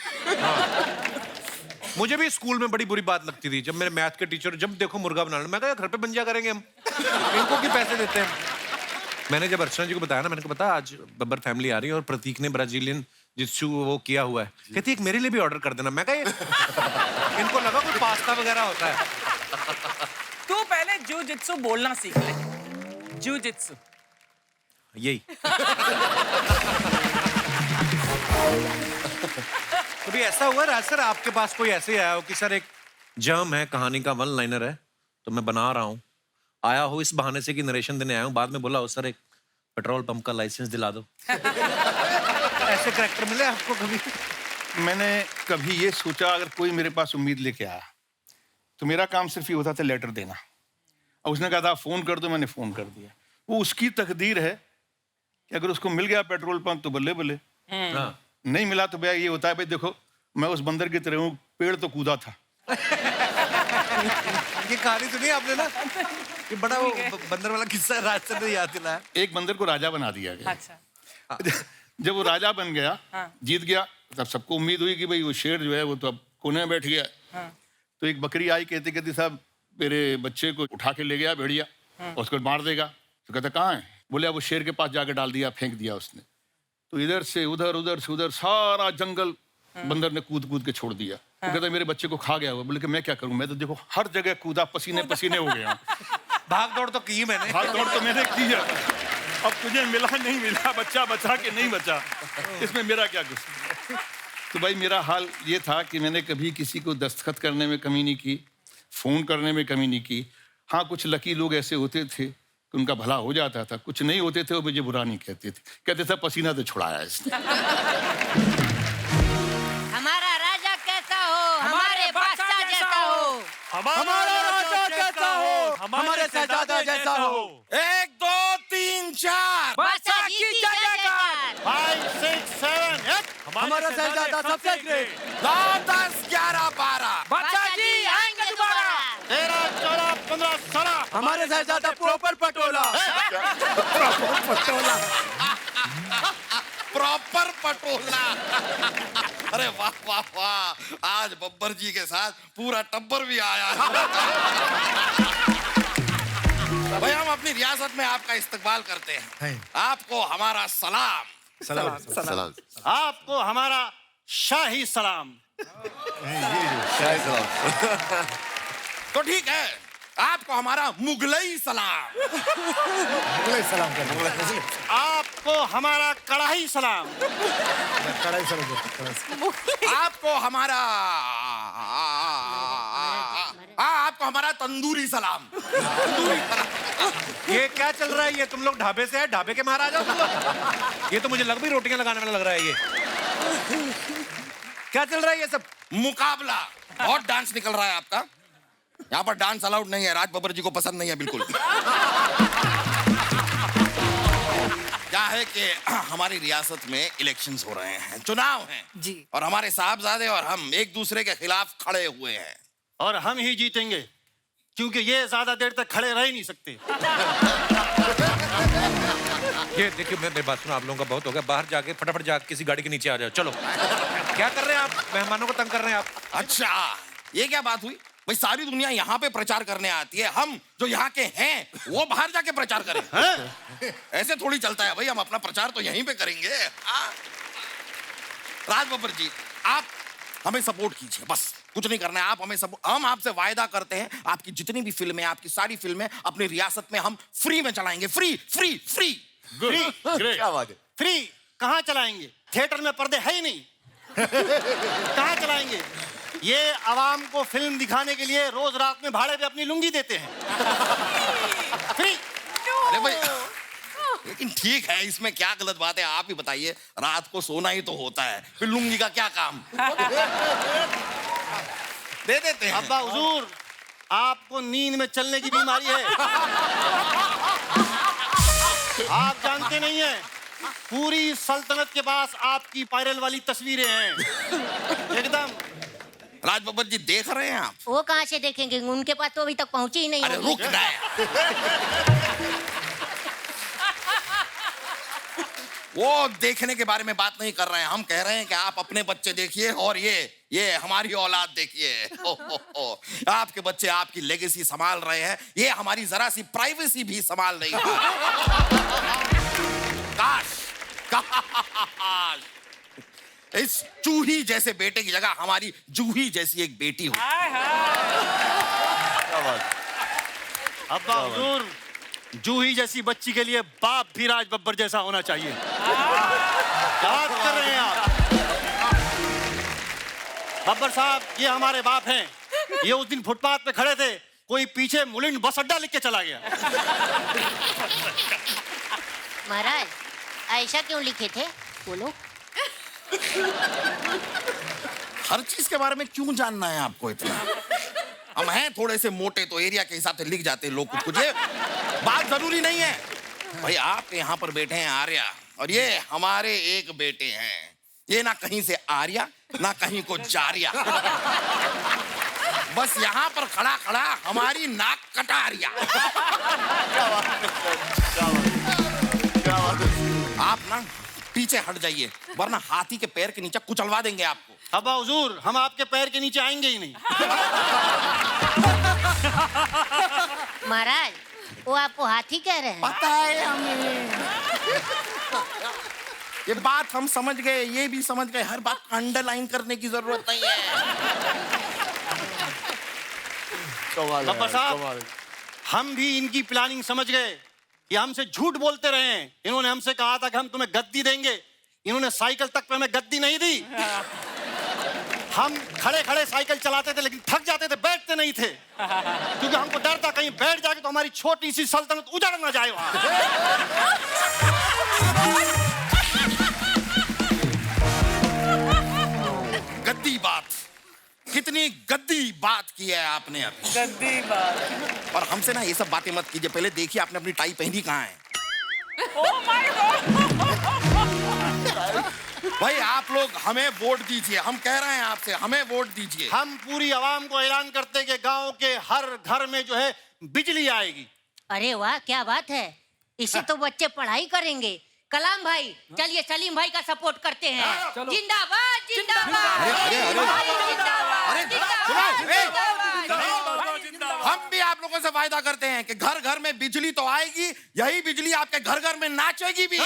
मुझे भी स्कूल में बड़ी बुरी बात लगती थी जब मेरे मैथ के टीचर जब देखो मुर्गा बनाना, मैं कहा घर पे बन जा करेंगे हम, इनको क्यों पैसे देते हैं। मैंने जब अर्चना जी को बताया ना, मैंने कहा पता आज बब्बर फैमिली आ रही है और प्रतीक ने ब्राजीलियन जित्सु वो किया हुआ है, कहती एक मेरे लिए भी ऑर्डर कर देना। मैं कहा इनको लगा कोई पास्ता वगैरह होता है। तू पहले जू जित्सु बोलना सीख ले, जू जित्सु यही कभी ऐसा हुआ राज सर आपके पास कोई ऐसे आया हो कि सर एक जर्म है, कहानी का वन लाइनर है तो मैं बना रहा हूँ, आया हो इस बहाने से कि नरेशन देने आया हूँ, बाद में बोला हो सर एक पेट्रोल पंप का लाइसेंस दिला दो। ऐसे करैक्टर मिले आपको कभी? मैंने कभी ये सोचा अगर कोई मेरे पास उम्मीद लेके आया तो मेरा काम सिर्फ ये होता था लेटर देना, और उसने कहा था फोन कर दो, मैंने फोन कर दिया। वो उसकी तकदीर है कि अगर उसको मिल गया पेट्रोल पंप तो बल्ले बल्ले, नहीं मिला तो भैया ये होता है भाई देखो मैं उस बंदर की तरह हूँ, पेड़ तो कूदा था। ये कहानी सुनी आपने ना, ये बड़ा वो बंदर वाला किस्सा राज सर ने याद दिलाया। एक बंदर को राजा बना दिया गया। अच्छा जब वो राजा बन गया, जीत गया, तब सबको उम्मीद हुई कि भाई वो शेर जो है वो तो अब कोने में बैठ गया। तो एक बकरी आई, कहती कहती साहब मेरे बच्चे को उठा के ले गया भेड़िया और उसको मार देगा। तो कहता कहाँ है? बोले वो शेर के पास जाके डाल दिया, फेंक दिया उसने। तो इधर से उधर, उधर से उधर सारा जंगल बंदर ने कूद कूद के छोड़ दिया। तो कहता मेरे बच्चे को खा गया हुआ। बोले कि मैं क्या करूं, मैं तो देखो हर जगह कूदा, पसीने पसीने हो गया। भाग दौड़ तो की मैंने, भाग दौड़ तो मैंने की है, अब तुझे मिला नहीं मिला, बच्चा बचा के नहीं बचा, इसमें मेरा क्या कुछ। तो भाई मेरा हाल ये था कि मैंने कभी किसी को दस्तखत करने में कमी नहीं की, फोन करने में कमी नहीं की। हाँ कुछ लकी लोग ऐसे होते थे कि उनका भला हो जाता था, कुछ नहीं होते थे वो मुझे बुरा नहीं कहते थे, कहते थे पसीना तो छुड़ाया इसने। हमारा राजा कैसा हो, हमारे बादशाह जैसा हो, हमारा राजा कैसा हो, हमारे शहजादा जैसा हो। 1 2 3 4 बादशाह जी की जय जयकार। 5 6 7 8 हमारा शहजादा सबसे ग्रेट। 9 10 11 12 बादशाह जी आएंगे दोबारा। 13 14 15 16 हमारे शहजादा प्रॉपर पटोला। प्रॉपर पटोला। अरे वाह वाह वाह, आज बब्बर जी के साथ पूरा टब्बर भी आया है। भाई हम अपनी रियासत में आपका इस्तकबाल करते हैं, आपको हमारा सलाम। सलाम। आपको हमारा शाही सलाम। शाही सलाम। तो ठीक है, आपको हमारा मुगलई सलाम। मुगलई सलाम आपको हमारा कढ़ाई सलाम। आपको हमारा आपको हमारा तंदूरी सलाम। ये क्या चल रहा है? ये तुम लोग ढाबे से है, ढाबे के महाराजा तुम लोग? ये तो मुझे लग भी रोटियां लगाने वाला लग रहा है। ये क्या चल रहा है ये सब? मुकाबला, बहुत डांस निकल रहा है आपका। यहाँ पर डांस अलाउड नहीं है, राज बब्बर जी को पसंद नहीं है बिल्कुल। क्या है कि हमारी रियासत में इलेक्शंस हो रहे हैं, चुनाव हैं जी। और हमारे साहबजादे और हम एक दूसरे के खिलाफ खड़े हुए हैं और हम ही जीतेंगे क्योंकि ये ज्यादा देर तक खड़े रह ही नहीं सकते। ये देखिए मेरी बात सुनो, आप लोगों का बहुत हो गया, बाहर जाके फटाफट जाके किसी गाड़ी के नीचे आ जाओ। चलो क्या कर रहे हैं आप? मेहमानों को तंग कर रहे हैं आप। अच्छा ये क्या बात हुई भाई? सारी दुनिया यहाँ पे प्रचार करने आती है, हम जो यहाँ के हैं वो बाहर जाके प्रचार करें? ऐसे थोड़ी चलता है भाई, हम अपना प्रचार तो यहीं पे करेंगे। राज बब्बर जी आप हमें सपोर्ट कीजिए, बस कुछ नहीं करना है। आप हमें हम आपसे वायदा करते हैं आपकी जितनी भी फिल्में, आपकी सारी फिल्में अपनी रियासत में हम फ्री में चलाएंगे। Free free free. क्या बात है? फ्री कहाँ चलाएंगे? थिएटर में पर्दे है ही नहीं। कहाँ चलाएंगे? ये आवाम को फिल्म दिखाने के लिए रोज रात में भाड़े पे अपनी लुंगी देते हैं। फ्री। अरे भाई लेकिन ठीक है, इसमें क्या गलत बात है? आप ही बताइए, रात को सोना ही तो होता है, फिर लुंगी का क्या काम? दे देते हैं। अब्बा हुजूर आपको नींद में चलने की बीमारी है। आप जानते नहीं हैं, पूरी सल्तनत के पास आपकी पायरल वाली तस्वीरें हैं एकदम। राज बब्बर जी देख रहे हैं आप? वो कहाँ से देखेंगे, उनके पास तो अभी तक पहुंची ही नहीं अरे होगी। रुक ना। वो देखने के बारे में बात नहीं कर रहे हैं, हम कह रहे हैं कि आप अपने बच्चे देखिए और ये हमारी औलाद देखिए। आपके बच्चे आपकी लेगेसी संभाल रहे हैं, ये हमारी जरा सी प्राइवेसी भी संभाल नहीं पा रहे। काश इस चूही जैसे बेटे की जगह हमारी जूही जैसी एक बेटी हो। अब्बा हुजूर, जूही जैसी बच्ची के लिए बाप भी राज बब्बर जैसा होना चाहिए। क्या बात कर रहे हैं आप? बब्बर साहब, ये हमारे बाप हैं। ये उस दिन फुटपाथ पे खड़े थे, कोई पीछे मुलिंड बस अड्डा लिख के चला गया। महाराज ऐसा क्यों लिखे थे, बोलो। हर चीज के बारे में क्यों जानना है आपको इतना? हम हैं थोड़े से मोटे, तो एरिया के हिसाब से लिख जाते हैं लोग कुछ। ये बात जरूरी नहीं है भाई। आपके यहाँ पर बैठे हैं आर्या, और ये हमारे एक बेटे हैं। ये ना कहीं से आर्या ना कहीं को जारिया, बस यहाँ पर खड़ा खड़ा हमारी नाक कटारिया। आप ना पीछे हट जाइए, वरना हाथी के पैर के नीचे कुचलवा देंगे आपको। अब्बा हुजूर, हम आपके पैर के नीचे आएंगे ही नहीं। महाराज, वो आपको हाथी कह रहे हैं? पता है हमें। ये बात हम समझ गए, ये भी समझ गए। हर बात अंडरलाइन करने की जरूरत नहीं है। बब्बर साहब, हम भी इनकी प्लानिंग समझ गए। ये हमसे झूठ बोलते रहे हैं। इन्होंने हमसे कहा था कि हम तुम्हें गद्दी देंगे, इन्होंने साइकिल तक पे हमें गद्दी नहीं दी। हम खड़े खड़े साइकिल चलाते थे, लेकिन थक जाते थे, बैठते नहीं थे, क्योंकि हमको डर था कहीं बैठ जाके तो हमारी छोटी सी सल्तनत उजड़ ना जाए वहां। गद्दी बात, कितनी गद्दी बात की है आपने अभी। गद्दी बात। और हमसे ना ये सब बातें मत कीजिए। पहले देखिए आपने अपनी टाई पहनी कहाँ है। Oh my God! भाई आप लोग हमें वोट दीजिए, हम कह रहे हैं आपसे, हमें वोट दीजिए। हम पूरी आवाम को ऐलान करते हैं कि गांव के हर घर में जो है बिजली आएगी। अरे वाह, क्या बात है। इससे तो बच्चे पढ़ाई करेंगे। कलाम भाई, चलिए सलीम भाई का सपोर्ट करते हैं। जिंदाबाद जिंदाबाद। हम भी आप लोगों से वायदा करते हैं कि घर घर में बिजली तो आएगी, यही बिजली आपके घर घर में नाचेगी भी।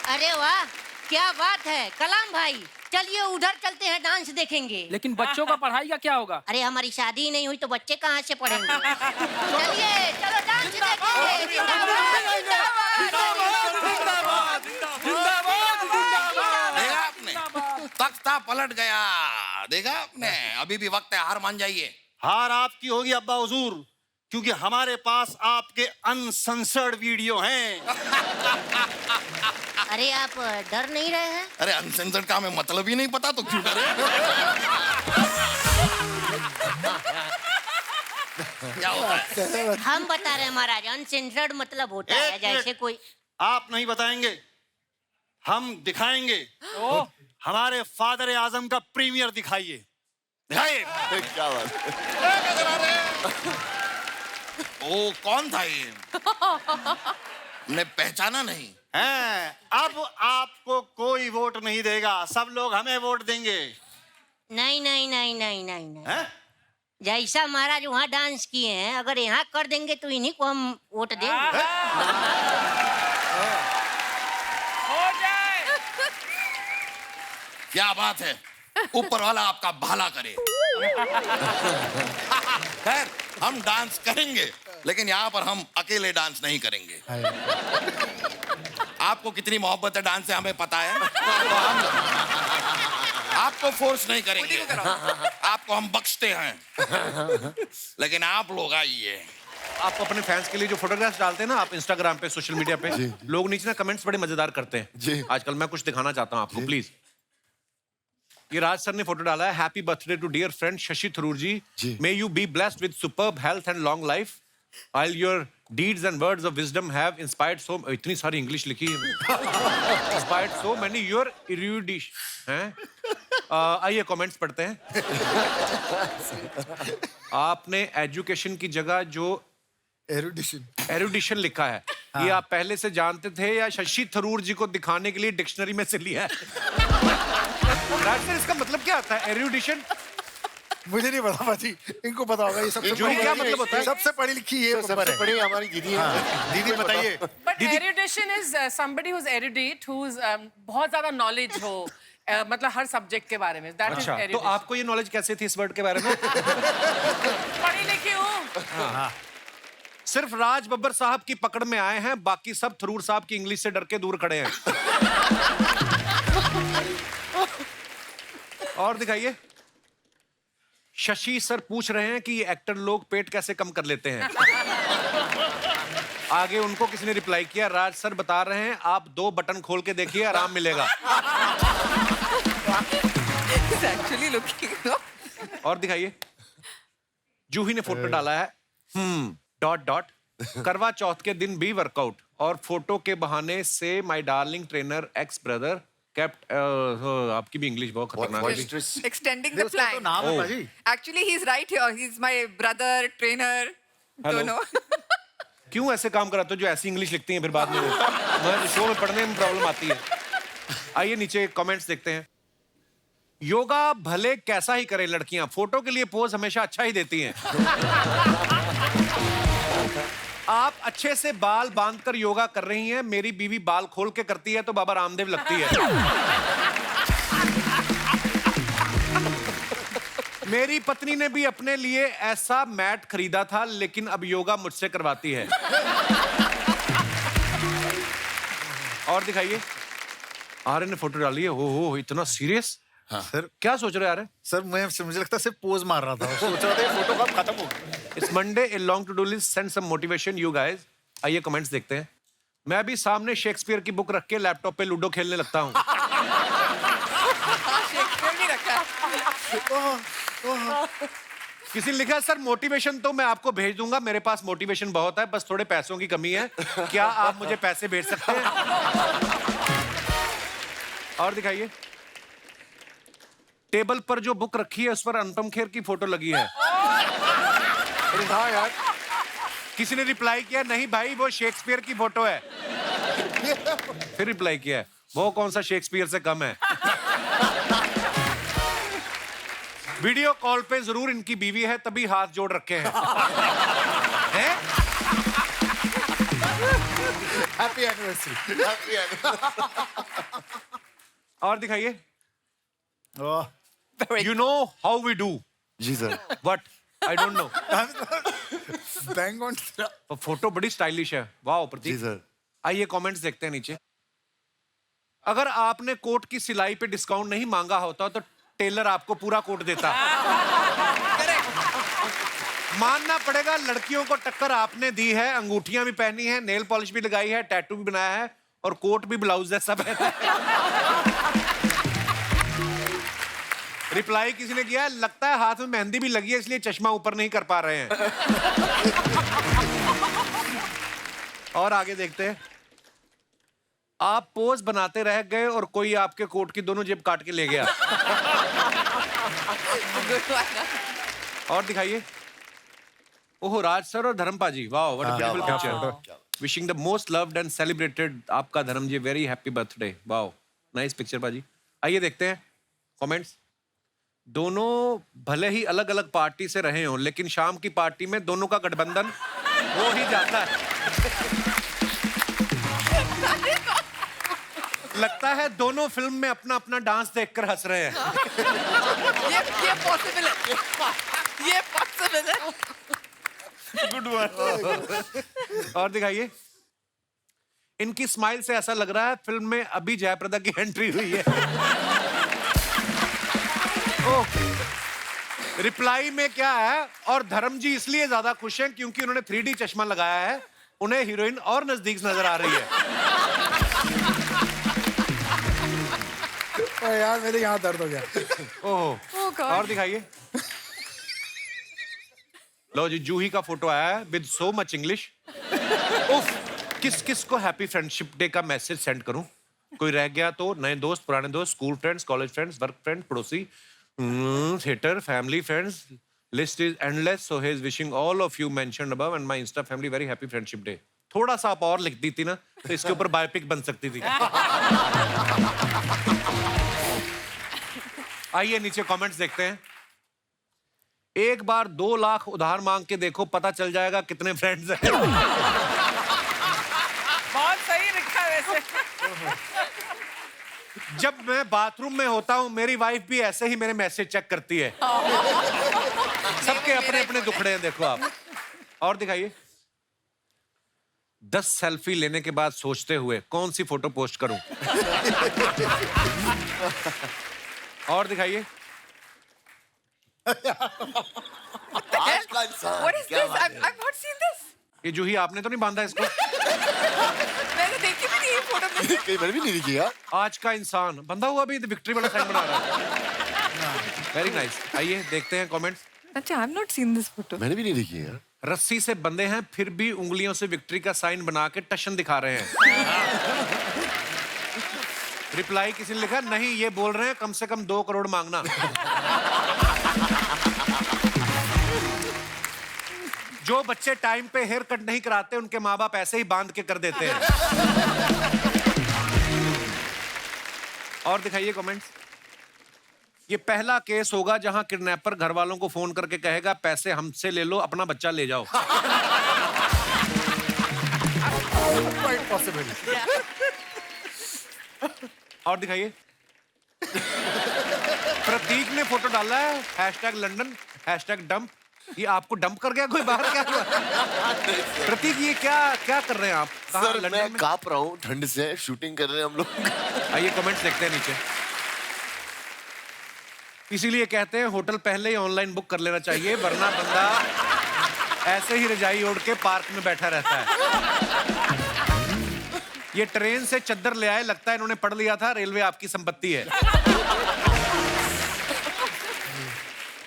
अरे वाह, क्या बात है। कलाम भाई, चलिए उधर चलते हैं, डांस देखेंगे। लेकिन बच्चों का पढ़ाई का क्या होगा? अरे हमारी शादी ही नहीं हुई तो बच्चे कहाँ से पढ़ेंगे। चलिए चलो डांस देखेंगे। देखा आपने, तख्ता पलट गया। देखा आपने, अभी भी वक्त है, हार मान जाइए। हार आपकी होगी अब्बा हुजूर, क्योंकि हमारे पास आपके अनसेंसर्ड वीडियो हैं। अरे आप डर नहीं रहे हैं? अरे अनसेंसर्ड का हमें मतलब ही नहीं पता, तो क्यों डरे? क्या होता है? हम बता रहे हैं महाराज, अनसेंसर्ड मतलब होता है जैसे कोई। आप नहीं बताएंगे, हम दिखाएंगे। हमारे फादर आजम का प्रीमियर दिखाइए। दिखाइए। क्या बात। ओ कौन था ये? हमने पहचाना नहीं हैं, अब आपको कोई वोट नहीं देगा, सब लोग हमें वोट देंगे। नहीं नहीं नहीं नहीं नहीं नहीं। हैं? जैसा महाराज वहाँ डांस किए हैं, अगर यहाँ कर देंगे तो इन्हीं को हम वोट देंगे। हो जाए। क्या बात है, ऊपर वाला आपका भला करे। खैर, हम डांस करेंगे, लेकिन यहाँ पर हम अकेले डांस नहीं करेंगे। आपको कितनी मोहब्बत है डांस से हमें पता है, तो हम आपको फोर्स नहीं करेंगे, आपको हम बख्शते हैं। लेकिन आप लोग आइए। आप अपने फैंस के लिए जो फोटोग्राफ्स डालते हैं ना, आप इंस्टाग्राम पे, सोशल मीडिया पे, लोग नीचे ना कमेंट्स बड़े मजेदार करते हैं। जी। आजकल मैं कुछ दिखाना चाहता हूँ आपको, प्लीज। ये राज सर ने फोटो डाला है। Happy birthday to dear friend Shashi Tharoor ji. May you be blessed with superb health and long life. While your deeds and words of wisdom have inspired so, इतनी सारी इंग्लिश लिखी है, inspired so many your erudition हैं। आइए कमेंट्स पढ़ते हैं। आपने एजुकेशन की जगह जो एरुडिशन लिखा है, ये आप पहले से जानते थे या शशि थरूर जी को दिखाने के लिए डिक्शनरी में से लिया है? राज सर, इसका मतलब क्या आता है एरुडिशन? मुझे नहीं पता पाजी, इनको पता होगा। ये सबसे जूही, क्या मतलब होता है? सबसे पढ़ी लिखी ये सबसे बड़ी हमारी दीदी है। दीदी बताइए। But erudition is somebody who is erudite, who is बहुत ज्यादा नॉलेज हो, मतलब हर सब्जेक्ट के बारे में। दैट इज अच्छा, तो एरुडिशन। आपको ये नॉलेज कैसे थी इस वर्ड के बारे में? पढ़ी लिखी हूँ। सिर्फ राज बब्बर साहब की पकड़ में आए हैं, बाकी सब थरूर साहब की इंग्लिश से डर के दूर खड़े हैं। और दिखाइए। शशि सर पूछ रहे हैं कि ये एक्टर लोग पेट कैसे कम कर लेते हैं। आगे उनको किसी ने रिप्लाई किया, राज सर बता रहे हैं आप 2 बटन खोल के देखिए, आराम मिलेगा। Actually looking. और दिखाइए। जूही ने फोटो डाला है, डॉट डॉट, करवा चौथ के दिन भी वर्कआउट, और फोटो के बहाने से my darling trainer x brother kept. आपकी भी इंग्लिश बहुत खतरनाक है। Extending the plan. नाम है पाजी। Actually, he's right here. He's my brother, trainer. दोनों। क्यों ऐसे काम कराते हो जो ऐसी इंग्लिश लिखती हैं फिर बाद में? मैं शो में पढ़ने में प्रॉब्लम आती है। आइए नीचे कमेंट्स देखते हैं। योगा भले कैसा ही करें लड़कियां, फोटो के लिए पोज हमेशा अच्छा ही देती हैं। आप अच्छे से बाल बांधकर योगा कर रही हैं, मेरी बीवी बाल खोल के करती है तो बाबा रामदेव लगती है। मेरी पत्नी ने भी अपने लिए ऐसा मैट खरीदा था, लेकिन अब योगा मुझसे करवाती है। और दिखाइए। आर्य ने फोटो डाली है। हो इतना सीरियस? हाँ। सर क्या सोच रहे हैं? सर मुझे लगता है सिर्फ पोज मार रहा था, सोच रहा था ये फोटो कब खत्म होगी। It's Monday, a long to-do list, send some motivation, you guys. आइए कमेंट्स देखते हैं। मैं भी सामने शेक्सपियर की बुक रख के लैपटॉप पे लूडो खेलने लगता हूँ। शेक्सपियर भी रखा है। किसी ने लिखा है, सर मोटिवेशन तो मैं आपको भेज दूंगा, मेरे पास मोटिवेशन बहुत है, बस थोड़े पैसों की कमी है, क्या आप मुझे पैसे भेज सकते हैं? और दिखाइए। टेबल पर जो बुक रखी है उस पर अनुपम खेर की फोटो लगी है। अरे हाँ यार। किसी ने रिप्लाई किया, नहीं भाई वो शेक्सपियर की फोटो है। फिर रिप्लाई किया है, वो कौन सा शेक्सपियर से कम है। वीडियो कॉल पे जरूर इनकी बीवी है, तभी हाथ जोड़ रखे हैं। हैं? Happy anniversary. और दिखाइए। Oh, You know how we do. जी sir. What? I don't know. Bang on. Photo बड़ी स्टाइलिश है। वाह जी प्रतीक। सर। आइए कमेंट्स देखते हैं नीचे। अगर आपने कोट की सिलाई पे डिस्काउंट नहीं मांगा होता तो टेलर आपको पूरा कोट देता। मानना पड़ेगा, लड़कियों को टक्कर आपने दी है। अंगूठियां भी पहनी है, नेल पॉलिश भी लगाई है, टैटू भी बनाया है, और कोट भी ब्लाउज जैसा पहना है। रिप्लाई किसी ने किया, लगता है हाथ में मेहंदी भी लगी है इसलिए चश्मा ऊपर नहीं कर पा रहे हैं। और आगे देखते हैं। आप पोज बनाते रह गए और कोई आपके कोट की दोनों जेब काट के ले गया। और दिखाइए। ओहो, राज सर और धर्म पाजी, वाह what a beautiful picture. Wishing the most loved and celebrated आपका धर्म जी, वेरी हैप्पी बर्थडे। वाह, नाइस पिक्चर पाजी। आइए देखते हैं कमेंट्स। दोनों भले ही अलग अलग पार्टी से रहे हों, लेकिन शाम की पार्टी में दोनों का गठबंधन हो ही जाता है। लगता है दोनों फिल्म में अपना अपना डांस देखकर हंस रहे हैं। ये पॉसिबल है। ये पॉसिबल है। Good one. और दिखाइए। इनकी स्माइल से ऐसा लग रहा है फिल्म में अभी जयप्रदा की एंट्री हुई है। रिप्लाई में क्या है, और धर्म जी इसलिए ज्यादा खुश हैं क्योंकि उन्होंने 3D चश्मा लगाया है, उन्हें हीरोइन और नजदीक नजर आ रही है। यार मेरे यहाँ दर्द हो गया। ओहो। और दिखाइए। लो जी, जूही का फोटो आया है विद सो मच इंग्लिश। उफ, किस किस को हैप्पी फ्रेंडशिप डे का मैसेज सेंड करूं? कोई रह गया तो नए दोस्त, पुराने दोस्त, school friends, college friends, work friend, पड़ोसी, theater, family, friends. List is endless. So he is wishing all of you mentioned above and my Insta family very happy friendship day. थोड़ा सा आप और लिख दी थी ना तो इसके ऊपर बायोपिक बन सकती थी। आइए नीचे कमेंट्स देखते हैं। एक बार 2 लाख उधार मांग के देखो, पता चल जाएगा कितने फ्रेंड्स हैं। बहुत सही लिखा है वैसे। जब मैं बाथरूम में होता हूँ मेरी वाइफ भी ऐसे ही मेरे मैसेज चेक करती है। सबके अपने अपने दुखड़े हैं, देखो आप। और दिखाइए। 10 सेल्फी लेने के बाद सोचते हुए कौन सी फोटो पोस्ट करूं। और दिखाइए। आज का इंसान What is क्या this? बात है? I've not seen this. ये जूही आपने तो नहीं बांधा इसको? मैंने देखी भी नहीं ये फोटो में। कहीं मैंने भी नहीं देखी यार। आज का इंसान बंधा हुआ भी विक्ट्री वाला साइन बना रहा है। Very nice. आइए देखते हैं कमेंट्स। अच्छा, I've not seen this photo. मैंने भी नहीं देखी यार। रस्सी से बंधे हैं फिर भी उंगलियों से विक्ट्री का साइन बना के टशन दिखा रहे हैं। रिप्लाई किसी ने लिखा, नहीं ये बोल रहे हैं कम से कम 2 करोड़ मांगना। जो बच्चे टाइम पे हेयर कट नहीं कराते उनके माँ बाप ऐसे ही बांध के कर देते हैं। और दिखाइए कमेंट्स। ये पहला केस होगा जहां किडनैपर घर वालों को फोन करके कहेगा पैसे हमसे ले लो, अपना बच्चा ले जाओ। Quite possible. और दिखाइए। प्रतीक ने फोटो डाला है #लंदन #डंप। ये आपको डंप कर गया कोई बाहर, क्या हुआ? प्रतीक ये क्या कर रहे हैं आप? कहाँ, सर लंदन मैं में? कांप रहा हूँ ठंड से, शूटिंग कर रहे हैं हम लोग। आइए कमेंट्स देखते हैं नीचे। इसीलिए कहते हैं होटल पहले ही ऑनलाइन बुक कर लेना चाहिए, वरना बंदा ऐसे ही रजाई ओढ़ के पार्क में बैठा रहता है। ये ट्रेन से चद्दर ले आए, लगता है इन्होंने पढ़ लिया था रेलवे आपकी संपत्ति है।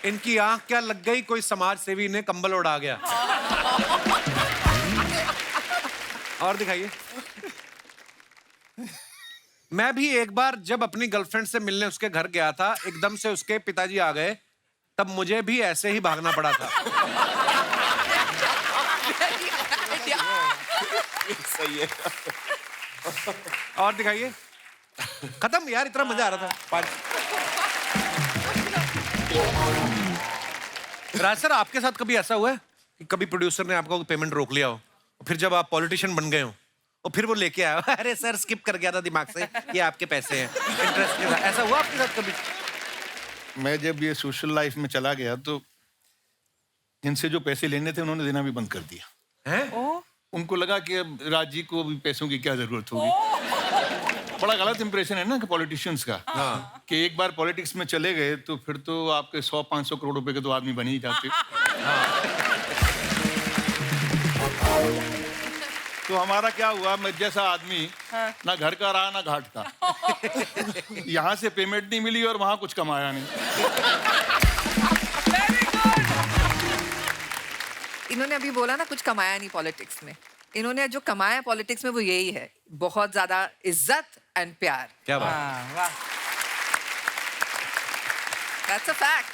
इनकी आंख क्या लग गई, कोई समाज सेवी ने कंबल उड़ा गया। और दिखाइए। मैं भी एक बार जब अपनी गर्लफ्रेंड से मिलने उसके घर गया था, एकदम से उसके पिताजी आ गए, तब मुझे भी ऐसे ही भागना पड़ा था। सही है। और दिखाइए। खत्म यार, इतना मजा आ रहा था। राज सर, आपके साथ कभी ऐसा हुआ है कि कभी प्रोड्यूसर ने आपका पेमेंट रोक लिया हो, फिर जब आप पॉलिटिशियन बन गए हो और फिर वो लेके आया, अरे सर स्किप कर गया था दिमाग से, ये आपके पैसे हैं इंटरेस्ट के साथ? ऐसा हुआ आपके साथ कभी? मैं जब ये सोशल लाइफ में चला गया तो इनसे जो पैसे लेने थे उन्होंने देना भी बंद कर दिया हैं? उनको लगा कि अब राज जी को भी पैसों की क्या जरूरत होगी। बड़ा गलत इंप्रेशन है ना कि पॉलिटिशियंस का, कि एक बार पॉलिटिक्स में चले गए तो फिर तो आपके 100-500 करोड़ रुपए के तो आदमी बन ही जाते। तो हमारा क्या हुआ, मैं जैसा आदमी ना घर का रहा ना घाट का। यहाँ से पेमेंट नहीं मिली और वहां कुछ कमाया नहीं। इन्होंने अभी बोला ना कुछ कमाया नहीं पॉलिटिक्स में। इन्होंने जो कमाया पॉलिटिक्स में वो यही है, बहुत ज्यादा इज्जत एंड प्यार। क्या बात। वाह। That's a fact.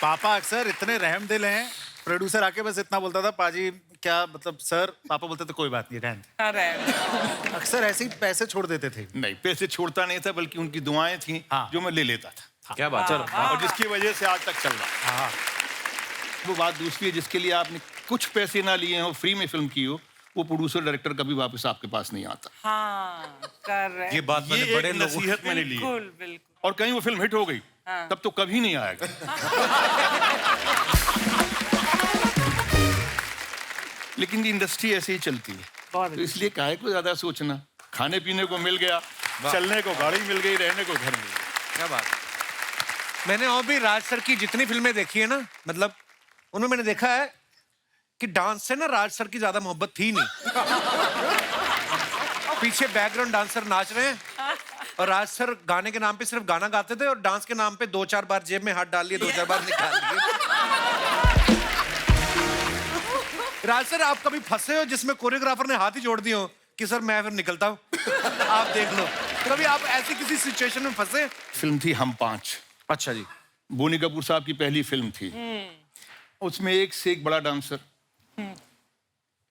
पापा अक्सर इतने रहमदिल हैं, प्रोड्यूसर आके बस इतना बोलता था, पाजी क्या मतलब सर, पापा बोलते थे कोई बात नहीं रहने दे। अरे अक्सर ऐसे ही पैसे छोड़ देते थे। नहीं, पैसे छोड़ता नहीं था, बल्कि उनकी दुआएं थी जो मैं ले लेता था। क्या बात है। और जिसकी वजह से आज तक चल रहा है। वो बात दूसरी है, जिसके लिए आपने कुछ पैसे ना लिए हो, फ्री में फिल्म की हो, वो प्रोड्यूसर डायरेक्टर कभी वापस आपके पास नहीं आता। हाँ, कर रहे ये बात मैंने बड़े लोगों नसीहत मैंने ली है। बिल्कुल बिल्कुल। और कहीं वो फिल्म हिट हो गई तब तो कभी नहीं आएगा। लेकिन ये इंडस्ट्री ऐसे ही चलती है, तो इसलिए काहे को ज्यादा सोचना। खाने पीने को मिल गया, चलने को गाड़ी मिल गई, रहने को घर मिल गया। क्या बात। मैंने और भी राज सर की जितनी फिल्में देखी है ना, मतलब उनमें मैंने देखा है कि डांस से ना राज सर की ज्यादा मोहब्बत थी नहीं। पीछे बैकग्राउंड डांसर नाच रहे हैं और राज सर गाने के नाम पे सिर्फ गाना गाते थे और डांस के नाम पे 2-4 बार जेब में हाथ डाल लिए, 2-4 बार निकाल लिए। राज सर, आप कभी फंसे हो जिसमें कोरियोग्राफर ने हाथ ही जोड़ दिए हो कि सर मैं फिर निकलता हूँ, आप देख लो? कभी आप ऐसी किसी सिचुएशन में फंसे? फिल्म थी हम 5। अच्छा जी। बोनी कपूर साहब की पहली फिल्म थी। उसमें एक से एक बड़ा डांसर,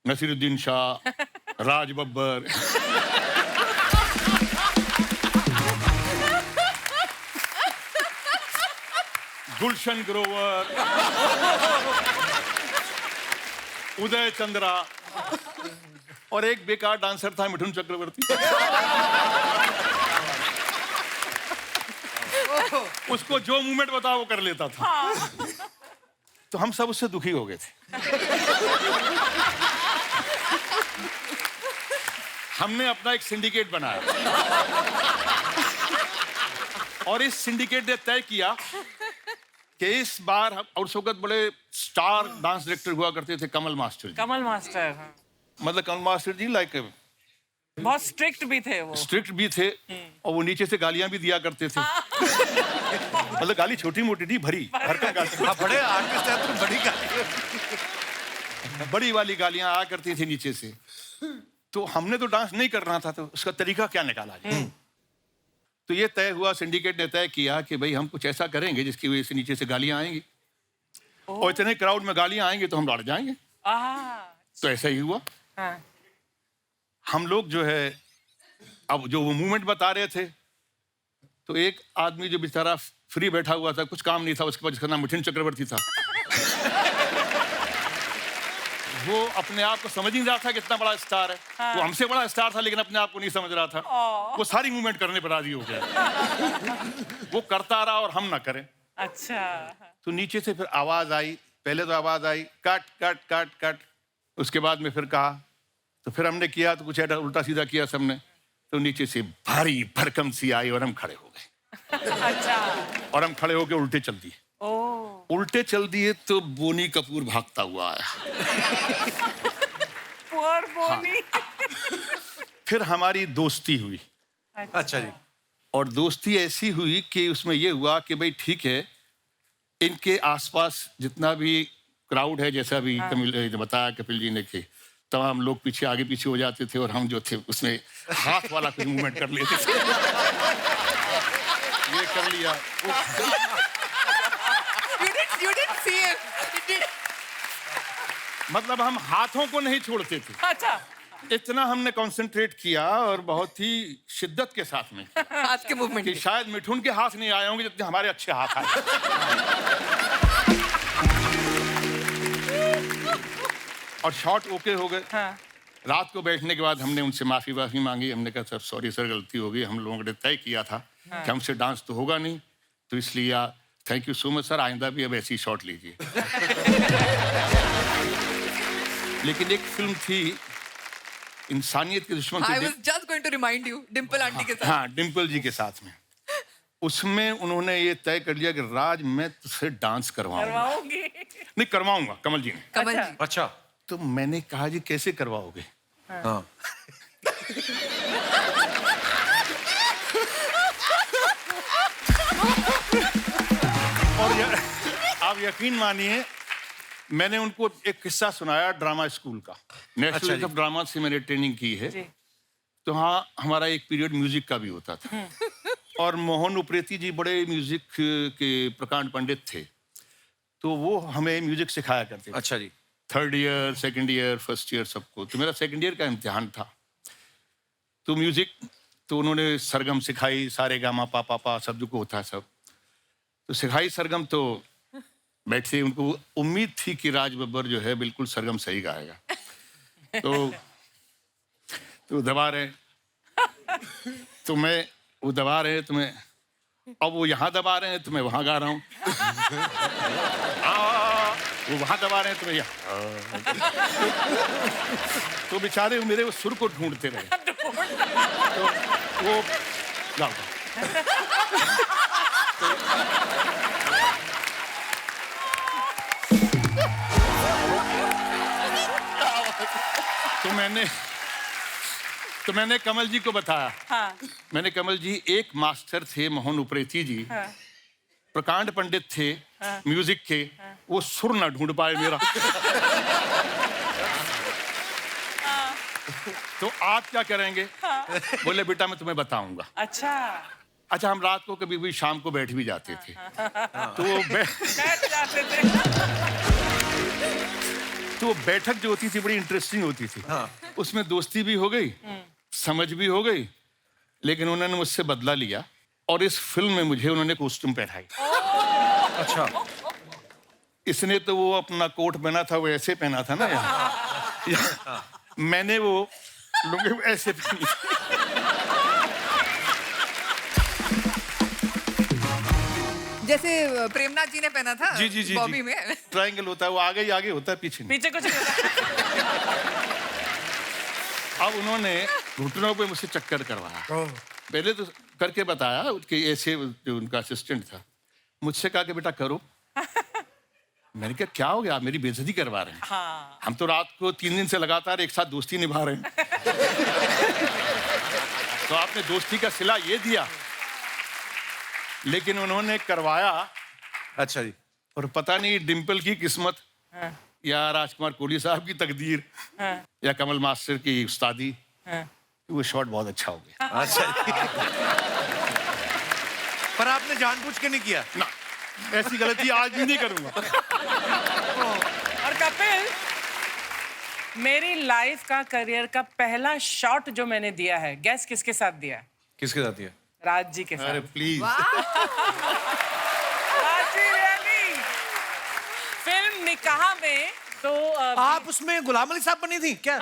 नसीरुद्दीन शाह, राज बब्बर, गुलशन ग्रोवर, उदय चंद्रा और एक बेकार डांसर था मिठुन चक्रवर्ती। उसको जो मूवमेंट बता वो कर लेता था। तो हम सब उससे दुखी हो गए थे। हमने अपना एक सिंडिकेट बनाया और इस सिंडिकेट ने तय किया कि इस बार और उस वक्त बड़े स्टार डांस डायरेक्टर हुआ करते थे कमल मास्टर जी। कमल मास्टर, हाँ। मतलब कमल मास्टर जी लाइक बहुत स्ट्रिक्ट भी थे वो। स्ट्रिक्ट भी थे और वो नीचे से गालियां भी दिया करते थे। मतलब गाली छोटी मोटी नहीं, भरी भरकम गाली। आप बड़े आर्टिस्ट हैं तो बड़ी गाली, बड़ी वाली गालियां आया करती थी नीचे से। तो हमने तो डांस नहीं करना था, तो उसका तरीका क्या निकाला जाए। तो ये तय हुआ, सिंडिकेट ने तय किया कि भाई हम कुछ ऐसा करेंगे जिसकी वजह से नीचे से गालियां आएंगी और इतने क्राउड में गालियां आएंगी तो हम लड़ जाएंगे। तो ऐसा ही हुआ। हाँ। हम लोग जो है अब जो वो मूवमेंट बता रहे थे, तो एक आदमी जो बेचारा फ्री बैठा हुआ था, कुछ काम नहीं था उसके पास, जिसका नाम मिठुन चक्रवर्ती था, वो अपने आप को समझ ही नहीं रहा था कि इतना बड़ा स्टार है। हाँ। वो हमसे बड़ा स्टार था लेकिन अपने आप को नहीं समझ रहा था। वो सारी मूवमेंट करने पर राजी हो गया। वो करता रहा और हम ना करें। अच्छा। तो नीचे से फिर आवाज आई, पहले तो आवाज I cut cut cut cut, उसके बाद में फिर कहा, तो फिर हमने किया तो कुछ उल्टा सीधा किया सबने, तो नीचे से भारी भरकम सी आई और हम खड़े हो गए। अच्छा। और हम खड़े होकर उल्टे चल दिए। उल्टे चल दिए तो बोनी कपूर भागता हुआ आया। पुअर बोनी। फिर हमारी दोस्ती हुई। अच्छा जी। और दोस्ती ऐसी हुई कि उसमें ये हुआ कि भाई ठीक है, इनके आसपास जितना भी क्राउड है, जैसा भी कपिल बताया कपिल जी ने, कि तमाम लोग पीछे आगे पीछे हो जाते थे और हम जो थे उसमें हाथ वाला कुछ मूवमेंट कर लेते थे। ये कर लिया। You didn't see it. मतलब हम हाथों को नहीं छोड़ते थे। अच्छा। इतना हमने कंसंट्रेट किया और बहुत ही शिद्दत के साथ में हाथ के मूवमेंट कि शायद मिठुन के हाथ नहीं आए होंगे जितने हमारे अच्छे हाथ आए। और शॉट ओके हो गए। हाँ। रात को बैठने के बाद हमने उनसे माफी मांगी। हमने कहा सर सॉरी सर, गलती हो गई, हम लोगों ने तय किया था कि हमसे डांस तो होगा नहीं, तो इसलिए thank you so much sir, आइंदा भी अब ऐसी शॉट लीजिए। लेकिन एक फिल्म थी इंसानियत के दुश्मन I was just going to remind you, Dimple aunty के साथ। हाँ, डिम्पल जी के साथ में। उसमें उन्होंने ये तय कर लिया कि राज मैं तुझसे डांस करवाऊंगा। नहीं करवाऊंगा, कमल जी ने। कमल जी। अच्छा। तो मैंने कहा जी कैसे करवाओगे? हाँ। और आप यकीन मानिए, मैंने उनको एक किस्सा सुनाया ड्रामा स्कूल का। नेशनल इंस्टीट्यूट ऑफ ड्रामा से मैंने ट्रेनिंग की है। तो हाँ, हमारा एक पीरियड म्यूजिक का भी होता था। और मोहन उप्रेती जी बड़े म्यूजिक के प्रकांड पंडित थे, तो वो हमें म्यूजिक सिखाया करते थे। अच्छा जी। 3rd year, 2nd year, 1st year सबको। तो मेरा 2nd ईयर का इम्तिहान था। तो म्यूजिक तो उन्होंने सरगम सिखाई, सारे गामा पा पा पा शब्द को होता है सब। तो सिखाई सरगम, तो बैठे, उनको उम्मीद थी कि राज बब्बर जो है बिल्कुल सरगम सही गाएगा। तो दबा रहे, तो मैं वो दबा रहे, तो मैं अब वो यहाँ दबा रहे हैं तो मैं वहाँ गा रहा हूँ। वो वहाँ दबा रहे हैं तो मैं यहाँ। तो बेचारे मेरे वो सुर को ढूंढते रहे। तो वो गाओ। तो मैंने कमल जी को बताया। हाँ। मैंने कमल जी, एक मास्टर थे मोहन उप्रेती जी, हाँ। प्रकांड पंडित थे म्यूजिक के, वो सुर ना ढूंढ पाए मेरा। तो आप क्या करेंगे? बोले बेटा मैं तुम्हें बताऊंगा। अच्छा, हम रात को कभी भी शाम को बैठ भी जाते थे। तो वो बैठ जाते थे। तो बैठक जो होती थी बड़ी इंटरेस्टिंग होती थी। उसमें दोस्ती भी हो गई, समझ भी हो गई, लेकिन उन्होंने मुझसे बदला लिया और इस फिल्म में मुझे उन्होंने कॉस्ट्यूम पहनाई। अच्छा, इसने तो वो अपना कोट पहना था, वो ऐसे पहना था ना यहाँ। मैंने वो लुंगी ऐसे पहनी। जैसे प्रेमनाथ जी ने पहना था जी, जी, जी, बॉबी जी। में। ट्रायंगल होता है, वो आगे ही आगे होता है, पीछे नहीं। पीछे कुछ नहीं होता। अब उन्होंने घुटनों पे मुझसे चक्कर करवाया। पहले तो करके बताया, कि ऐसे जो उनका असिस्टेंट था, मुझसे कहा कि बेटा करो। मैंने कहा क्या हो गया, आप मेरी बेइज्जती करवा रहे हैं। हाँ। हम तो रात को 3 दिन से लगातार एक साथ दोस्ती निभा रहे हैं। तो आपने दोस्ती का सिला ये दिया, लेकिन उन्होंने करवाया। अच्छा जी। और पता नहीं डिम्पल की किस्मत या राजकुमार कोहली साहब की तकदीर या कमल मास्टर की उस्तादी, वो शॉट बहुत अच्छा हो गया। अच्छा जी। पर आपने जानबूझ के नहीं किया ना, ऐसी गलती आज भी नहीं करूंगा। और कपिल, मेरी लाइफ का करियर का पहला शॉट जो मैंने दिया है, गैस किसके साथ दिया? किसके साथ है? राज जी के साथ। अरे please. Raj ji really. Film Nikaah में तो आप उसमें गुलाम अली साहब बनी थी क्या?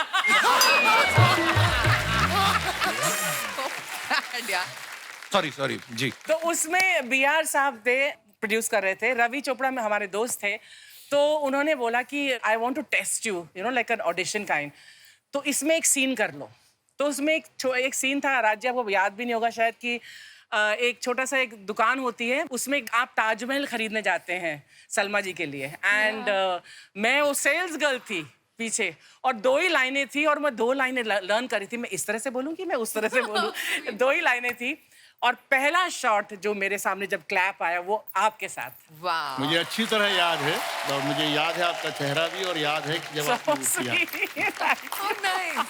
सॉरी सॉरी जी। तो उसमें BR साहब थे, प्रोड्यूस कर रहे थे। रवि चोपड़ा में हमारे दोस्त थे, तो उन्होंने बोला कि I want to test you, you know, like an audition kind. तो इसमें एक सीन कर लो। तो उसमें एक सीन था, राज्य आपको याद भी नहीं होगा शायद, कि एक छोटा सा एक दुकान होती है, उसमें आप ताजमहल खरीदने जाते हैं सलमा जी के लिए। एंड मैं वो सेल्स गर्ल थी पीछे, और 2 ही लाइनें थी, और मैं 2 लाइनें लर्न करी थी। मैं इस तरह से बोलूं कि मैं उस तरह से बोलूं। 2 ही लाइनें थी, और पहला शॉट जो मेरे सामने जब क्लैप आया वो आपके साथ। वाह। मुझे अच्छी तरह याद है, और मुझे याद है आपका चेहरा भी, और याद है कि जब आपने वो किया। Oh, nice.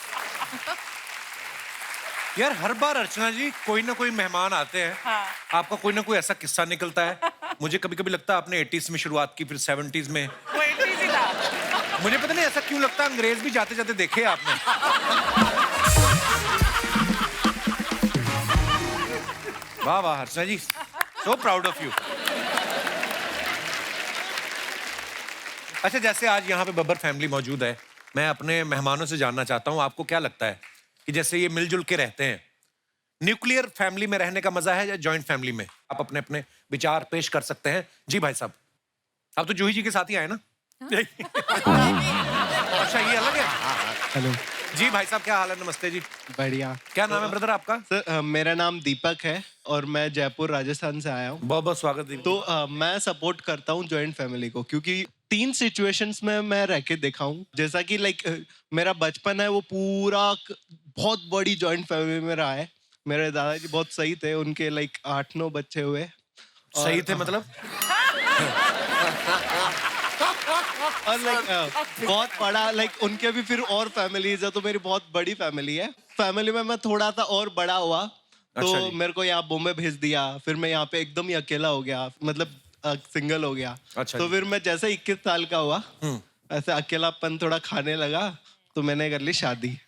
यार हर बार अर्चना जी कोई ना कोई मेहमान आते हैं, हाँ। आपका कोई ना कोई ऐसा किस्सा निकलता है। मुझे कभी कभी लगता है आपने 80s में शुरुआत की, फिर 70s में। वो 80s ही था। मुझे पता नहीं ऐसा क्यों लगता है, अंग्रेज भी जाते जाते देखे आपने। वाह वाह अर्चना जी, सो प्राउड ऑफ यू। अच्छा, जैसे आज यहाँ पे बब्बर फैमिली मौजूद है, मैं अपने मेहमानों से जानना चाहता हूँ, आपको क्या लगता है कि जैसे ये मिलजुल के रहते हैं, न्यूक्लियर फैमिली में रहने का मजा है या जॉइंट फैमिली में? आप अपने अपने विचार पेश कर सकते हैं। जी भाई साहब, आप तो जूही जी के साथ ही आए ना? अच्छा, ये अलग है। हेलो जी भाई साहब, क्या हाल है? नमस्ते जी। बढ़िया। क्या नाम है ब्रदर आपका? सर मेरा नाम दीपक है और मैं जयपुर राजस्थान से आया हूँ। बहुत बहुत स्वागत है। तो मैं सपोर्ट करता हूँ जॉइंट फैमिली को, क्योंकि 3 सिचुएशंस में मैं रह के देखा हूँ। जैसा कि लाइक मेरा बचपन है वो पूरा बहुत बड़ी जॉइंट फैमिली में रहा है। मेरे दादाजी बहुत सही थे, उनके लाइक 8-9 बच्चे हुए। सही थे मतलब? और लाइक बहुत बड़ा, लाइक उनके भी फिर और फैमिलीज है, तो मेरी बहुत बड़ी फैमिली है। फैमिली में मैं थोड़ा सा और बड़ा हुआ, तो अच्छा जी। मेरे को यहाँ बॉम्बे भेज दिया। फिर मैं यहाँ पे एकदम ही अकेला हो गया, मतलब सिंगल हो गया। अच्छा तो जी। फिर मैं जैसे 21 साल का हुआ, ऐसे अकेलापन थोड़ा खाने लगा, तो मैंने कर ली शादी।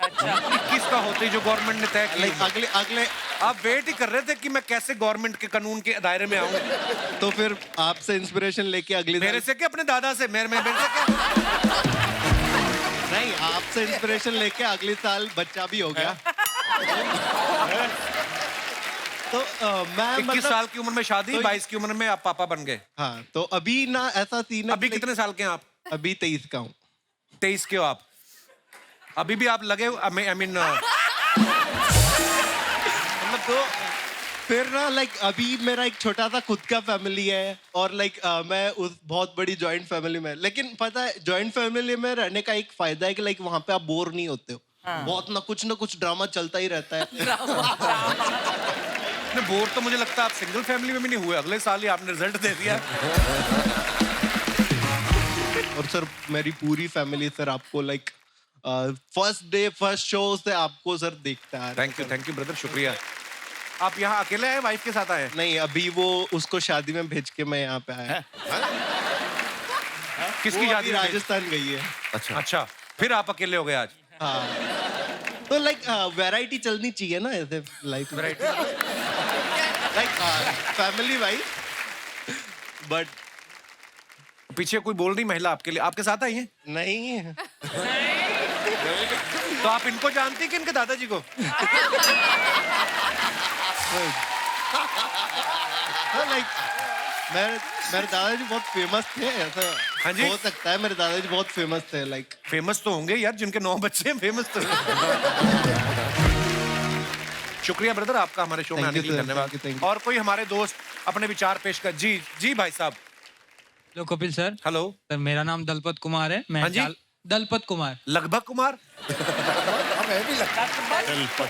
21 का होते ही जो गवर्नमेंट ने तय लाइक किया, अगले आप वेट ही कर रहे थे कि मैं कैसे गवर्नमेंट के कानून के दायरे में आऊं। तो फिर आपसे इंस्पिरेशन लेके अगले मेरे से क्या, अपने दादा से? मेरे से क्या? नहीं, आपसे इंस्पिरेशन लेके अगले साल बच्चा भी हो गया। तो मैं 21 साल की उम्र में शादी, तो 22 की उम्र में आप पापा बन गए। हाँ, तो अभी ना ऐसा सीन है। अभी कितने साल के हैं आप? अभी 23 का हूँ। 23 के हो आप? अभी भी आप लगे, आई मीन मतलब तो फिर ना लाइक अभी मेरा एक छोटा सा खुद का फैमिली है, और लाइक मैं उस बहुत बड़ी जॉइंट फैमिली में। लेकिन पता है, जॉइंट फैमिली में रहने का एक फायदा है कि लाइक वहाँ पे आप बोर नहीं होते हो। बहुत ना कुछ ड्रामा चलता ही रहता है। बोर तो मुझे लगता है आप सिंगल फैमिली में भी नहीं हुए, अगले साल ही आपने रिजल्ट दे दिया। और सर मेरी पूरी फैमिली सर आपको like first day first show से आपको सर देखता है। थैंक यू ब्रदर, शुक्रिया। आप यहाँ अकेले आए, वाइफ के साथ आए? नहीं, अभी वो उसको शादी में भेज के मैं यहाँ पे आया। किसकी शादी? राजस्थान गई है। अच्छा, फिर आप अकेले हो गए आज? हाँ। तो लाइक वैरायटी चलनी चाहिए ना ऐसे life variety like family wise but पीछे कोई बोल रही महिला आपके लिए, आपके साथ आई है? नहीं तो आप इनको जानती हैं कि इनके दादाजी को? लाइक मेरे दादाजी बहुत फेमस थे ऐसा। हाँ जी? हो सकता है मेरे दादाजी बहुत फेमस थे लाइक। फेमस तो होंगे यार, जिनके 9 बच्चे हैं फेमस तो शुक्रिया ब्रदर आपका हमारे शो में Thank आने you, के लिए, sir. धन्यवाद। Thank you, thank you. और कोई हमारे दोस्त अपने विचार पेश कर। जी जी भाई साहब। Hello Kapil sir. Hello sir मेरा नाम दलपत कुमार है। मैं हाँ जी? दलपत कुमार। लगभग कुमार।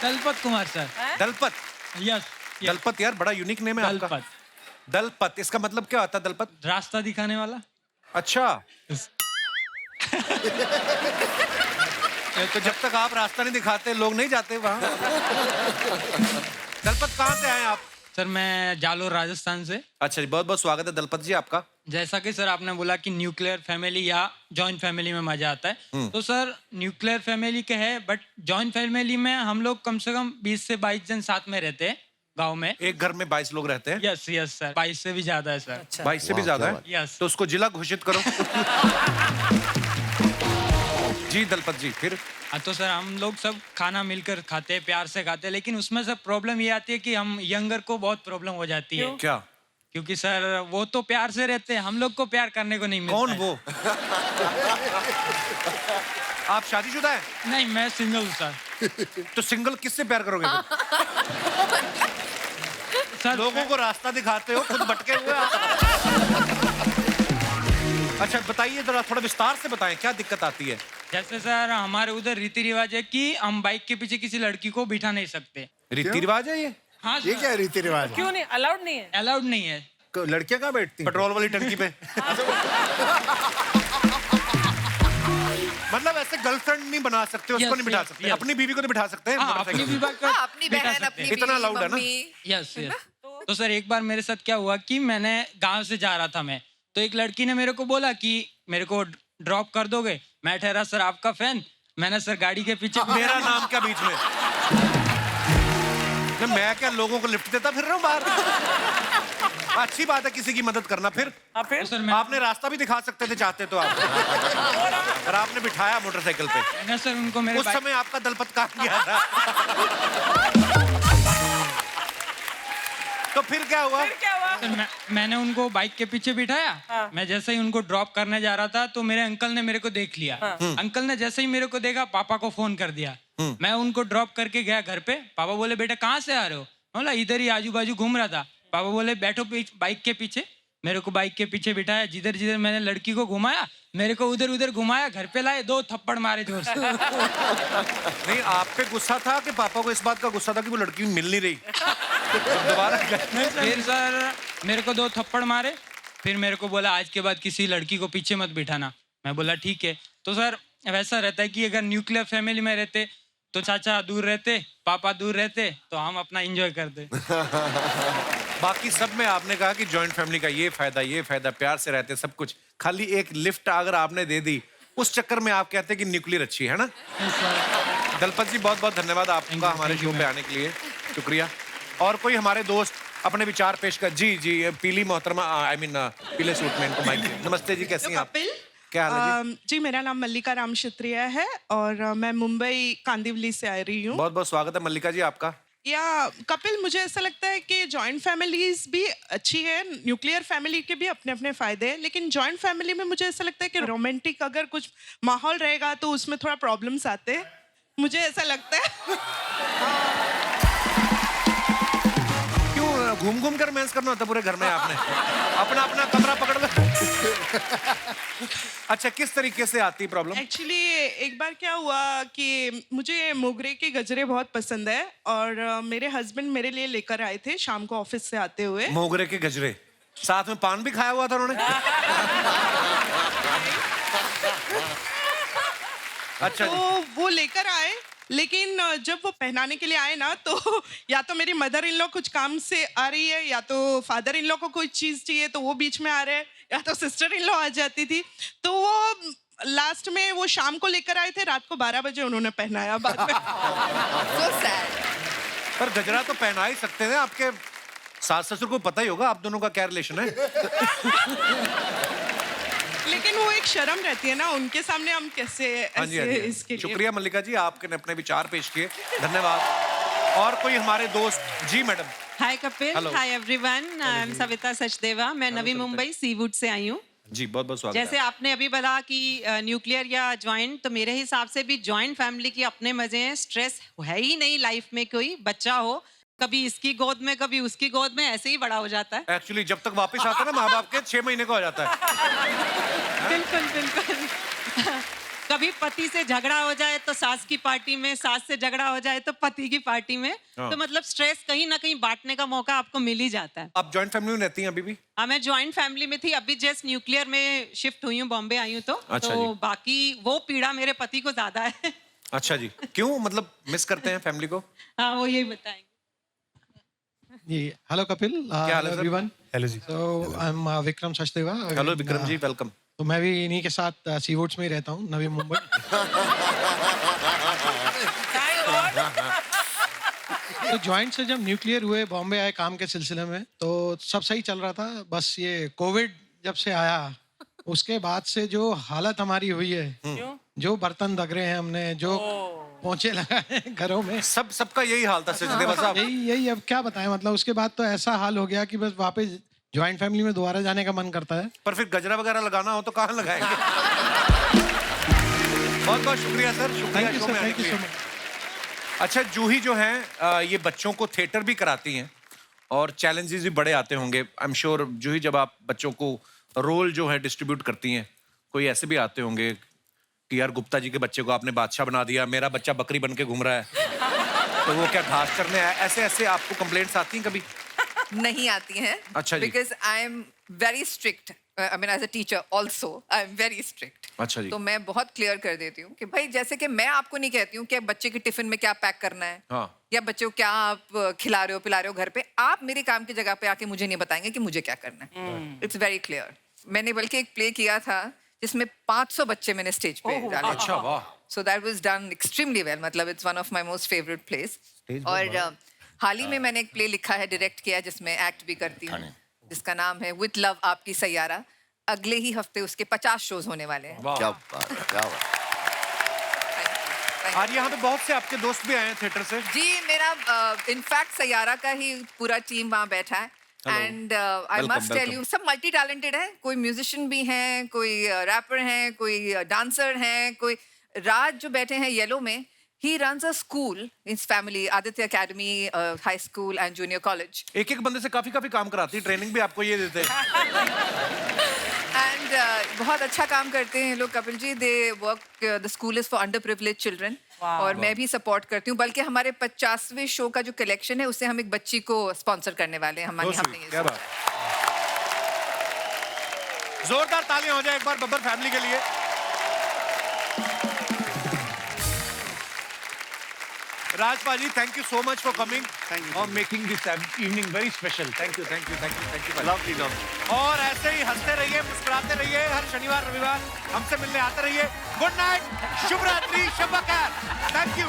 दलपत कुमार सर। दलपत। यस दलपत यार बड़ा यूनिक नेम है आपका। दलपत। दलपत इसका मतलब क्या होता है दलपत? रास्ता दिखाने वाला। अच्छा तो जब तक आप रास्ता नहीं दिखाते लोग नहीं जाते वहाँ। दलपत कहाँ से आए आप? सर मैं जालोर राजस्थान से। अच्छा जी, बहुत बहुत स्वागत है दलपत जी आपका। जैसा कि सर आपने बोला कि न्यूक्लियर फैमिली या जॉइंट फैमिली में मजा आता है, तो सर न्यूक्लियर फैमिली के है, बट जॉइंट फैमिली में हम लोग कम से कम 20 से 22 जन साथ में रहते हैं गांव में। एक घर में 22 लोग रहते हैं? यस यस सर, 22 से भी ज्यादा है सर। 22 से भी ज्यादा है? यस। तो उसको जिला घोषित करो। जी दलपत जी फिर? हाँ तो सर हम लोग सब खाना मिलकर खाते हैं, प्यार से खाते हैं, लेकिन उसमें सर प्रॉब्लम ये आती है कि हम यंगर को बहुत प्रॉब्लम हो जाती है। क्या? क्योंकि सर वो तो प्यार से रहते हैं, हम लोग को प्यार करने को नहीं मिलता। कौन वो? आप शादीशुदा है? नहीं मैं सिंगल हूँ सर। तो सिंगल किससे प्यार करोगे फिर? सर लोगों को रास्ता दिखाते हो, खुद भटके हुए आप। अच्छा बताइए जरा, थोड़ा विस्तार से बताएं क्या दिक्कत आती है? जैसे सर हमारे उधर रीति रिवाज है कि हम बाइक के पीछे किसी लड़की को बिठा नहीं सकते। रीति रिवाज है ये? हाँ ये क्या रीति रिवाज? क्यों नहीं? अलाउड नहीं है। अलाउड नहीं है। लड़कियां कहाँ बैठती हैं? पेट्रोल वाली टंकी पे। मतलब ऐसे गर्लफ्रेंड नहीं बना सकते, उसको नहीं बिठा सकते, अपनी बीवी को तो बिठा सकते हैं। अपनी भी बाइक हाँ, अपनी बिठा बहन, सकते अपनी हैं। इतना बीवी, loud है ना? मम्मी। Yes yes. तो सर एक बार मेरे साथ क्या हुआ कि मैंने गांव से जा रहा था मैं, तो एक लड़की ने मेरे को बोला कि मेरे को ड्रॉप कर दोगे? मैं ठहरा सर आपका फैन, मैंने सर गाड़ी के पीछे। मेरा नाम क्या बीच में? मैं क्या लोगों को लिफ्ट देता फिर रहा हूँ बाहर? अच्छी बात है किसी की मदद करना। फिर फिर सर मैं आपने रास्ता भी दिखा सकते थे चाहते तो आप। और आपने बिठाया मोटरसाइकिल पे। मैंने सर उनको मेरे उस बाइक- समय आपका दलपत कहाँ गया था? तो फिर क्या हुआ? सर, मैंने उनको बाइक के पीछे बिठाया। मैं जैसे ही उनको ड्रॉप करने जा रहा था तो मेरे अंकल ने मेरे को देख लिया। अंकल ने जैसे ही मेरे को देखा पापा को फोन कर दिया। मैं उनको ड्रॉप करके गया घर पे। पापा बोले बेटा कहाँ से आ रहे हो? मैं बोला इधर ही आजू बाजू घूम रहा था। पापा बोले बैठो बाइक के पीछे। मेरे को बाइक के पीछे बिठाया, जिधर जिधर मैंने लड़की को घुमाया मेरे को उधर उधर घुमाया, घर पे लाए 2 थप्पड़ मारे जोर से। नहीं आप पे गुस्सा था कि पापा को इस बात का गुस्सा था कि वो लड़की मिल नहीं रही? दोबारा फिर सर मेरे को 2 थप्पड़ मारे। फिर मेरे को बोला आज के बाद किसी लड़की को पीछे मत बिठाना। मैं बोला ठीक है। तो सर वैसा रहता है कि अगर न्यूक्लियर फैमिली में रहते तो चाचा दूर रहते, पापा दूर रहते, तो हम अपना एंजॉय करते। बाकी सब में आपने कहा कि जॉइंट फैमिली का ये फायदा, प्यार से रहते सब कुछ, खाली एक लिफ्ट अगर आपने दे दी उस चक्कर में आप कहते हैं कि न्यूक्लियर अच्छी है ना? दलपत जी बहुत बहुत धन्यवाद आपका हमारे शो पे आने के लिए, शुक्रिया। और कोई हमारे दोस्त अपने विचार पेश कर। जी जी पीली मोहतरमा, आई मीन पीले सूट में इनको माइक। नमस्ते जी, कैसी हैं आप? क्या हाल है जी? जी मेरा नाम मल्लिका राम क्षत्रिय है और मैं मुंबई कांदिवली से आ रही हूँ। बहुत बहुत स्वागत है मल्लिका जी आपका। या कपिल, मुझे ऐसा लगता है कि जॉइंट फैमिलीज भी अच्छी है, न्यूक्लियर फैमिली के भी अपने अपने फायदे हैं, लेकिन जॉइंट फैमिली में मुझे ऐसा लगता है कि रोमांटिक अगर कुछ माहौल रहेगा तो उसमें थोड़ा प्रॉब्लम्स आते हैं, मुझे ऐसा लगता है। क्यों घूम घूम कर मैच करना होता पूरे घर में? आपने अपना अपना कमरा पकड़ लो। अच्छा किस तरीके से आती प्रॉब्लम? एक्चुअली एक बार क्या हुआ कि मुझे मोगरे के गजरे बहुत पसंद है और मेरे हस्बैंड मेरे लिए लेकर आए थे शाम को ऑफिस से आते हुए। मोगरे के गजरे, साथ में पान भी खाया हुआ था उन्होंने? अच्छा तो वो लेकर आए, लेकिन जब वो पहनाने के लिए आए ना तो या तो मेरी मदर इन लॉ कुछ काम से आ रही है या तो फादर इन लॉ को कोई चीज़ चाहिए तो वो बीच में आ रहे हैं, या तो सिस्टर इन लॉ आ जाती थी। तो वो लास्ट में वो शाम को लेकर आए थे, रात को 12 बजे उन्होंने पहनाया बाद में। पर गजरा तो पहना ही सकते हैं, आपके सास ससुर को पता ही होगा आप दोनों का क्या रिलेशन है। लेकिन वो एक शर्म रहती है ना, उनके सामने हम कैसे हाँ जी, हाँ जी। इसके लिए। शुक्रिया मल्लिका जी, आपने अपने विचार पेश किए, धन्यवाद। और कोई हमारे दोस्त जी madam. Hi Kapil, Hello. Hi everyone, I am Savita Sachdeva, मैं नवी मुंबई सीवुड से आई हूँ। जी बहुत बहुत स्वागत जैसे है। आपने अभी बोला कि न्यूक्लियर या जॉइंट, तो मेरे हिसाब से भी जॉइंट फैमिली के अपने मजे हैं। स्ट्रेस है ही नहीं लाइफ में, कोई बच्चा हो कभी इसकी गोद में कभी उसकी गोद में, ऐसे ही बड़ा हो जाता है। एक्चुअली जब तक वापस आता है ना माँ बाप के 6 महीने का हो जाता है। बिल्कुल बिल्कुल। कभी पति से झगड़ा हो जाए तो सास की पार्टी में, सास से झगड़ा हो जाए तो पति की पार्टी में। हाँ। तो मतलब स्ट्रेस कहीं ना कहीं बांटने का मौका आपको मिल ही जाता है। आप जॉइंट फैमिली में रहती हैं अभी भी? हाँ, मैं जॉइंट फैमिली में थी, अभी जस्ट न्यूक्लियर में शिफ्ट हुई हूँ, बॉम्बे आई हूँ। अच्छा तो जी। बाकी वो पीड़ा मेरे पति को ज्यादा है। अच्छा जी, क्यों, मतलब मिस करते हैं फैमिली को? हाँ, वो यही बताएंगे। जी हेलो कपिल, क्या हाल है सर? एवरीवन। हेलो जी। So I am Vikram Sachdeva. Hello Vikram ji, welcome. तो मैं भी इन्हीं के साथ सीवुड्स में ही रहता हूँ, नवी मुंबई। तो जॉइंट से जब न्यूक्लियर हुए, बॉम्बे आए काम के सिलसिले में, तो सब सही चल रहा था। बस ये कोविड जब से आया उसके बाद से जो हालत हमारी हुई है, जो बर्तन दगरे हैं हमने, जो पोंछे लगाए हैं घरों में, सबका यही हाल था सचदेवा साहब। यही अब क्या बताएं, मतलब उसके बाद तो ऐसा हाल हो गया कि बस वापस जॉइंट फैमिली में दोबारा जाने का मन करता है। पर फिर गजरा वगैरह लगाना हो तो कहाँ लगाएंगे? बहुत बहुत शुक्रिया सर, शुक्रिया Thank you, शो sir, में आने thank के you लिए। so much. अच्छा, जूही जो हैं ये बच्चों को थिएटर भी कराती हैं और चैलेंजेस भी बड़े आते होंगे। आई एम श्योर जूही, जब आप बच्चों को रोल जो है डिस्ट्रीब्यूट करती हैं, कोई ऐसे भी आते होंगे कि यार गुप्ता जी के बच्चे को आपने बादशाह बना दिया, मेरा बच्चा बकरी बन के घूम रहा है, तो वो क्या घास चरने आया? ऐसे ऐसे आपको कंप्लेंट्स आती हैं कभी? नहीं आती हैं। अच्छा जी। Because I am very strict, I mean as a teacher also I am very strict. अच्छा जी। तो मैं बहुत क्लियर कर देती हूँ कि भाई, जैसे कि मैं आपको नहीं कहती हूँ कि बच्चे के टिफिन में क्या पैक करना है, हाँ। या बच्चे को क्या आप खिला रहे हो पिला रहे हो घर पे, आप मेरे काम की जगह पे आके मुझे नहीं बताएंगे कि मुझे क्या करना है। It's very clear. मैंने बल्कि एक प्ले किया था जिसमें 500 बच्चे मैंने स्टेज पे डाले। अच्छा, वाह। So that was done extremely well, मतलब it's one of my most favourite place. और हाल ही में मैंने एक प्ले लिखा है, डायरेक्ट किया, जिसमें एक्ट भी करती हूँ, जिसका नाम है विद लव आपकी सैयारा। अगले ही हफ्ते उसके 50 शोज होने वाले हैं। क्या बात है, क्या बात है। आज यहाँ पे बहुत से आपके दोस्त भी आए हैं थिएटर से। जी, मेरा इनफैक्ट सैयारा का ही पूरा टीम वहाँ बैठा है। And I must tell you, सब मल्टी टैलेंटेड है। कोई म्यूजिशियन भी हैं, कोई रैपर हैं, कोई डांसर हैं, कोई राज जो बैठे हैं येलो में, he runs a school in his family, Aditya Academy, high school and junior college. एक एक बंदे से काफी काफी काम कराती है, ट्रेनिंग भी आपको ये देते हैं। And बहुत अच्छा काम करते हैं लोग Kapil ji. They work, the school is for underprivileged children. और मैं भी सपोर्ट करती हूँ। बल्कि हमारे 50वें शो का जो कलेक्शन है, उससे हम एक बच्ची को स्पॉन्सर करने वाले हैं। हमने क्या बात। जोरदार तालियां हो जाए एक बार बब्बर फैमिली के लिए। Raj Paji, thank you so much for coming and making this evening very special. Thank you, thank you, thank you, thank you. Lovely, lovely. और ऐसे ही हंसते रहिए, मुस्कुराते रहिए, हर शनिवार रविवार हमसे मिलने आते रहिए। गुड नाइट, शुभ रात्रि, शब बखैर। Thank you.